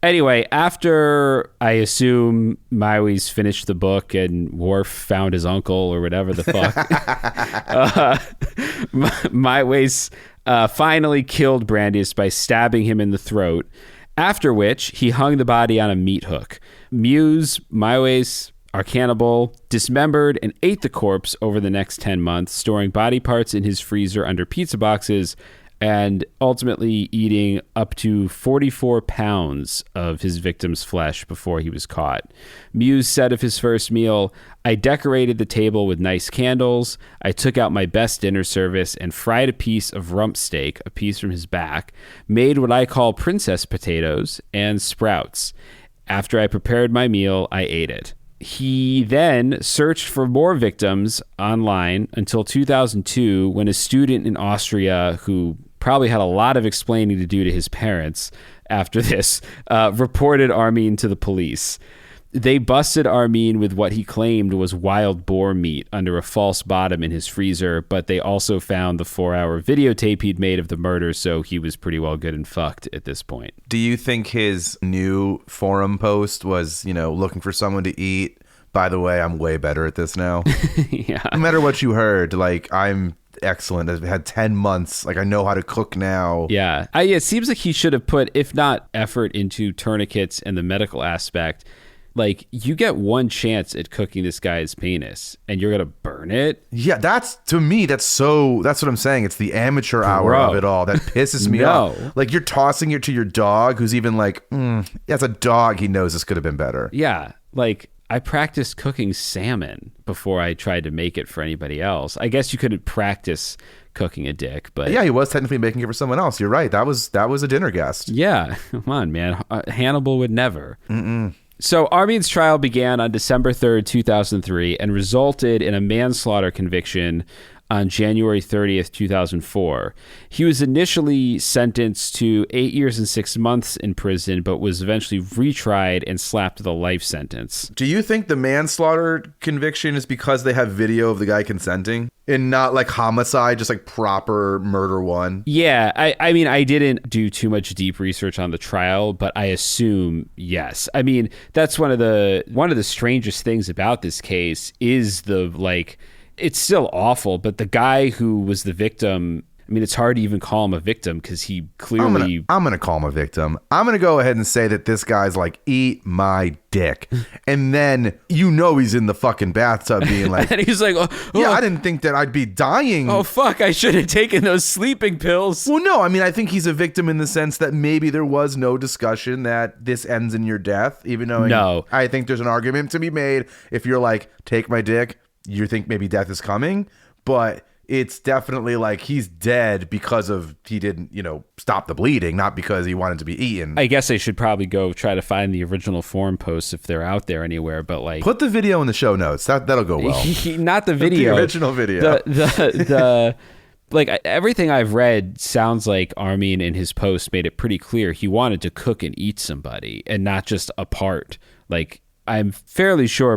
Anyway, after, I assume, Maiwis finished the book and Worf found his uncle or whatever the fuck, Maiwis finally killed Brandis by stabbing him in the throat, after which he hung the body on a meat hook. Muse, Maiwis, our cannibal, dismembered and ate the corpse over the next 10 months, storing body parts in his freezer under pizza boxes, and ultimately eating up to 44 pounds of his victim's flesh before he was caught. Muse said of his first meal, "I decorated the table with nice candles. I took out my best dinner service and fried a piece of rump steak, a piece from his back, made what I call princess potatoes and sprouts. After I prepared my meal, I ate it." He then searched for more victims online until 2002, when a student in Austria who probably had a lot of explaining to do to his parents after this, reported Armin to the police. They busted Armin with what he claimed was wild boar meat under a false bottom in his freezer, but they also found the 4-hour videotape he'd made of the murder, so he was pretty well good and fucked at this point. Do you think his new forum post was, looking for someone to eat? By the way, I'm way better at this now. Yeah. No matter what you heard, like, I'm excellent. I've had 10 months. Like, I know how to cook now. Yeah. It seems like he should have put, if not effort into tourniquets and the medical aspect, like, you get one chance at cooking this guy's penis and you're going to burn it. Yeah, to me, that's what I'm saying. It's the amateur hour of it all. That pisses me off. Like, you're tossing it to your dog who's even like, as a dog, he knows this could have been better. Yeah. Like, I practiced cooking salmon before I tried to make it for anybody else. I guess you could practice cooking a dick. But yeah, he was technically making it for someone else. You're right. That was a dinner guest. Yeah, come on, man. Hannibal would never. So Armin's trial began on December 3rd, 2003, and resulted in a manslaughter conviction on January 30th, 2004. He was initially sentenced to 8 years and 6 months in prison, but was eventually retried and slapped with a life sentence. Do you think the manslaughter conviction is because they have video of the guy consenting and not like homicide, just like proper murder one? Yeah, I mean, I didn't do too much deep research on the trial, but I assume yes. I mean, that's one of the strangest things about this case is it's still awful, but the guy who was the victim, I mean, it's hard to even call him a victim because he clearly... I'm gonna call him a victim. I'm going to go ahead and say that this guy's like, eat my dick. And then he's in the fucking bathtub being like... and he's like, yeah, I didn't think that I'd be dying. Oh, fuck, I should have taken those sleeping pills. Well, no, I mean, I think he's a victim in the sense that maybe there was no discussion that this ends in your death, even though... No. I think there's an argument to be made if you're like, take my dick, you think maybe death is coming, but it's definitely like he's dead because of he didn't, stop the bleeding, not because he wanted to be eaten. I guess I should probably go try to find the original forum posts if they're out there anywhere, but like... Put the video in the show notes. That'll go well. Not the video. The original video. The like everything I've read sounds like Armin in his post made it pretty clear he wanted to cook and eat somebody and not just a part. Like, I'm fairly sure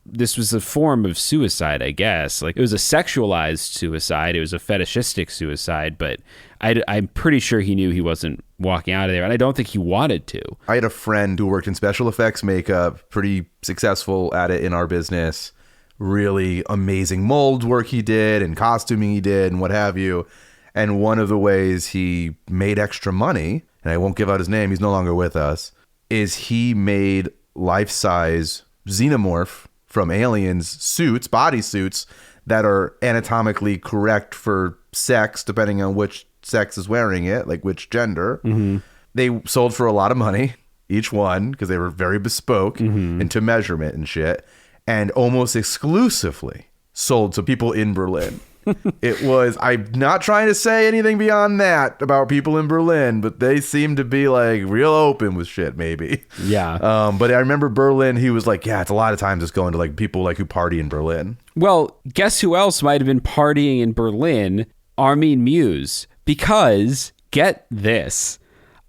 this was a form of suicide, I guess. Like, it was a sexualized suicide. It was a fetishistic suicide, but I'm pretty sure he knew he wasn't walking out of there, and I don't think he wanted to. I had a friend who worked in special effects makeup, pretty successful at it in our business. Really amazing mold work he did and costuming he did and what have you. And one of the ways he made extra money, and I won't give out his name, he's no longer with us, is he made life-size xenomorph from aliens suits, bodysuits that are anatomically correct for sex, depending on which sex is wearing it, like which gender. Mm-hmm. They sold for a lot of money, each one, because they were very bespoke and to measurement and shit, and almost exclusively sold to people in Berlin. I'm not trying to say anything beyond that about people in Berlin, but they seem to be like real open with shit, maybe. Yeah. But I remember Berlin, he was like, yeah, it's a lot of times just going to like people like who party in Berlin. Well, guess who else might have been partying in Berlin? Armin Muse. Because, get this,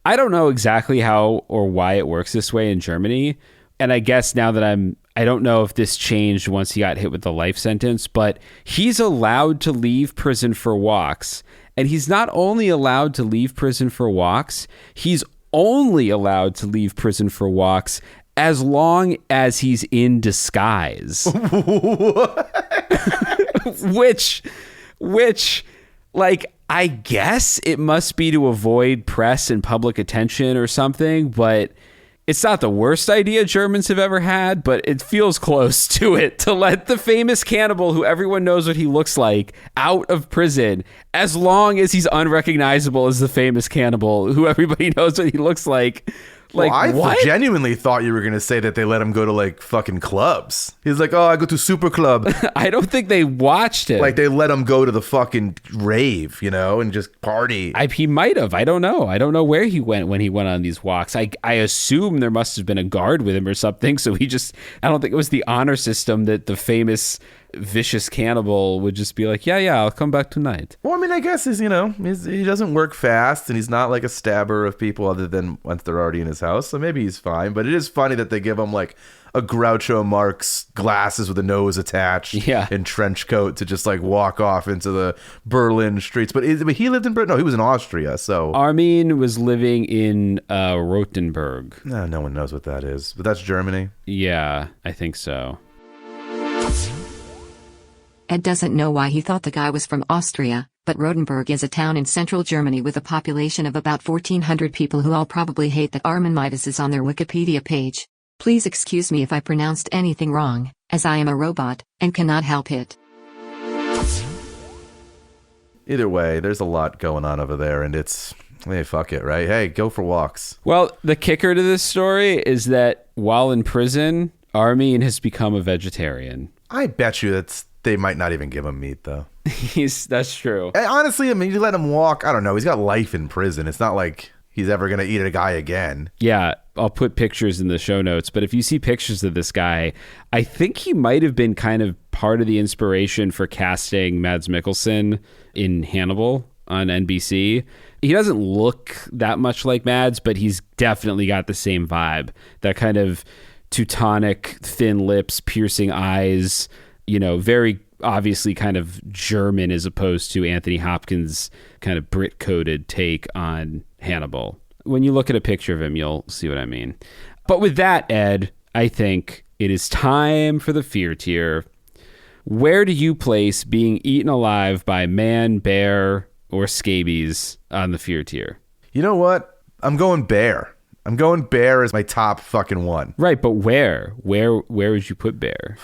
I don't know exactly how or why it works this way in Germany. And I guess now that I don't know if this changed once he got hit with the life sentence, but he's allowed to leave prison for walks. And he's not only allowed to leave prison for walks, he's only allowed to leave prison for walks as long as he's in disguise. which, like, I guess it must be to avoid press and public attention or something, but... It's not the worst idea Germans have ever had, but it feels close to it to let the famous cannibal who everyone knows what he looks like out of prison as long as he's unrecognizable as the famous cannibal who everybody knows what he looks like. Like, well, I what? genuinely thought you were going to say that they let him go to like fucking clubs. He's like, oh, I go to Super Club. I don't think they watched him. Like they let him go to the fucking rave, and just party. He might have. I don't know. I don't know where he went when he went on these walks. I assume there must have been a guard with him or something. So I don't think it was the honor system that the famous vicious cannibal would just be like, yeah, I'll come back tonight. Well, I mean, I guess he doesn't work fast and he's not like a stabber of people other than once they're already in his house. So maybe he's fine. But it is funny that they give him like a Groucho Marx glasses with a nose attached and trench coat to just like walk off into the Berlin streets. But he lived in Berlin. No, he was in Austria. So Armin was living in Rothenburg. No one knows what that is, but that's Germany. Yeah, I think so. Ed doesn't know why he thought the guy was from Austria, but Rothenburg is a town in central Germany with a population of about 1,400 people who all probably hate that Armin Midas is on their Wikipedia page. Please excuse me if I pronounced anything wrong, as I am a robot, and cannot help it. Either way, there's a lot going on over there, and hey, fuck it, right? Hey, go for walks. Well, the kicker to this story is that while in prison, Armin has become a vegetarian. I bet you they might not even give him meat, though. That's true. And honestly, I mean, you let him walk. I don't know. He's got life in prison. It's not like he's ever going to eat a guy again. Yeah, I'll put pictures in the show notes. But if you see pictures of this guy, I think he might have been kind of part of the inspiration for casting Mads Mikkelsen in Hannibal on NBC. He doesn't look that much like Mads, but he's definitely got the same vibe. That kind of Teutonic, thin lips, piercing eyes, very obviously kind of German as opposed to Anthony Hopkins' kind of Brit-coded take on Hannibal. When you look at a picture of him, you'll see what I mean. But with that, Ed, I think it is time for the fear tier. Where do you place being eaten alive by man, bear, or scabies on the fear tier? You know what? I'm going bear. I'm going bear as my top fucking one. Right, but where? Where would you put bear?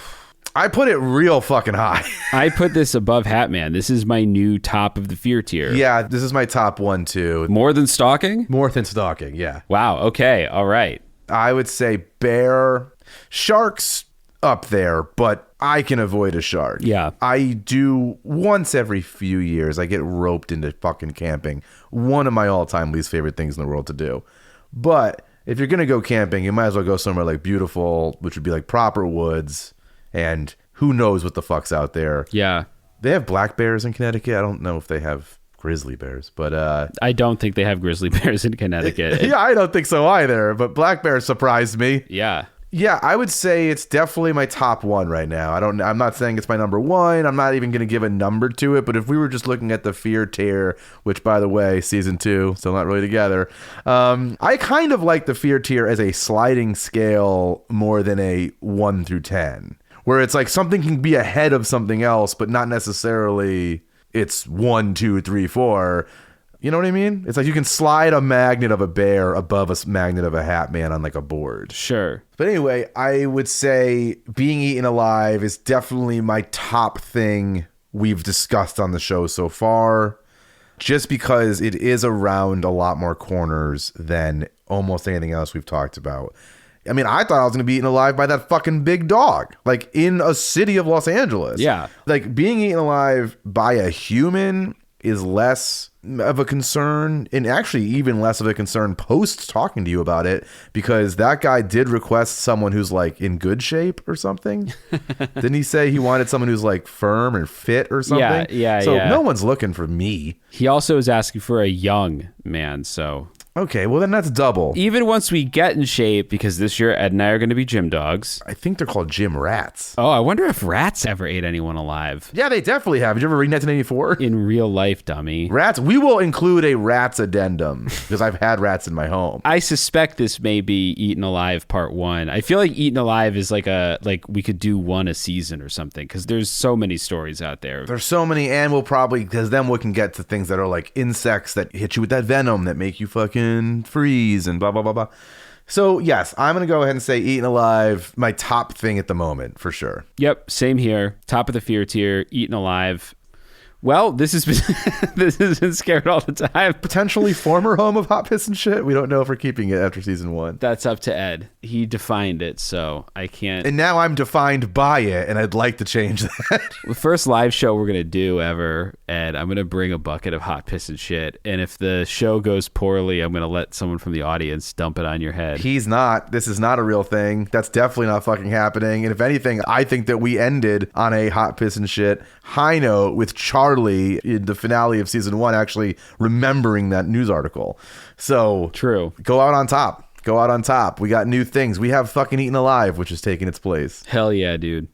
I put it real fucking high. I put this above Hatman. This is my new top of the fear tier. Yeah, this is my top one too. More than stalking? More than stalking, yeah. Wow, okay, all right. I would say bear. Sharks up there, but I can avoid a shark. Yeah. I do once every few years. I get roped into fucking camping. One of my all-time least favorite things in the world to do. But if you're going to go camping, you might as well go somewhere like beautiful, which would be like proper woods. And who knows what the fuck's out there. Yeah. They have black bears in Connecticut. I don't know if they have grizzly bears, but... I don't think they have grizzly bears in Connecticut. Yeah, I don't think so either, but black bears surprised me. Yeah. Yeah, I would say it's definitely my top one right now. I'm not saying it's my number one. I'm not even going to give a number to it, but if we were just looking at the fear tier, which, by the way, season 2, still not really together, I kind of like the fear tier as a sliding scale more than a 1 through 10. Where it's like something can be ahead of something else, but not necessarily it's 1, 2, 3, 4. You know what I mean? It's like you can slide a magnet of a bear above a magnet of a hat man on like a board. Sure. But anyway, I would say being eaten alive is definitely my top thing we've discussed on the show so far. Just because it is around a lot more corners than almost anything else we've talked about. I mean, I thought I was going to be eaten alive by that fucking big dog, like in a city of Los Angeles. Yeah. Like being eaten alive by a human is less of a concern, and actually even less of a concern post talking to you about it, because that guy did request someone who's like in good shape or something. Didn't he say he wanted someone who's like firm or fit or something? Yeah. So no one's looking for me. He also is asking for a young man, so... Okay, well then that's double. Even once we get in shape, because this year Ed and I are going to be gym dogs. I think they're called gym rats. Oh, I wonder if rats ever ate anyone alive. Yeah, they definitely have. Did you ever read 1984? In real life, dummy. Rats. We will include a rats addendum because I've had rats in my home. I suspect this may be Eaten Alive Part 1. I feel like Eaten Alive is like we could do one a season or something, because there's so many stories out there. There's so many, and we'll probably, because then we can get to things that are like insects that hit you with that venom that make you fucking freeze and blah blah blah blah. So yes, I'm gonna go ahead and say Eaten Alive, my top thing at the moment for sure. Yep, same here. Top of the fear tier, Eaten Alive. Well, this has been Scared All the Time. Potentially former home of Hot Piss and Shit. We don't know if we're keeping it after season 1. That's up to Ed. He defined it, so I can't. And now I'm defined by it, and I'd like to change that. The first live show we're gonna do ever, Ed, I'm gonna bring a bucket of Hot Piss and Shit, and if the show goes poorly, I'm gonna let someone from the audience dump it on your head. He's not. This is not a real thing. That's definitely not fucking happening. And if anything, I think that we ended on a Hot Piss and Shit high note with Charlie in the finale of season 1 actually remembering that news article. So true. Go out on top. Go out on top. We got new things. We have fucking Eaten Alive, which is taking its place. Hell yeah, dude.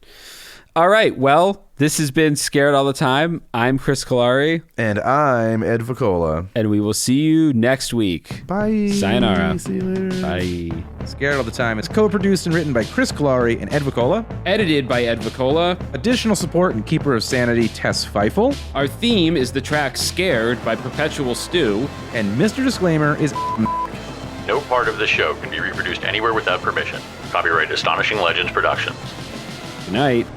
All right. Well, this has been Scared All the Time. I'm Chris Cullari. And I'm Ed Voccola. And we will see you next week. Bye. Sayonara. See you later. Bye. Scared All the Time is co-produced and written by Chris Cullari and Ed Voccola. Edited by Ed Voccola. Additional support and Keeper of Sanity, Tess Feifel. Our theme is the track Scared by Perpetual Stew. And Mr. Disclaimer is... No part of this show can be reproduced anywhere without permission. Copyright Astonishing Legends Productions. Good night.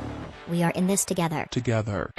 We are in this together. Together.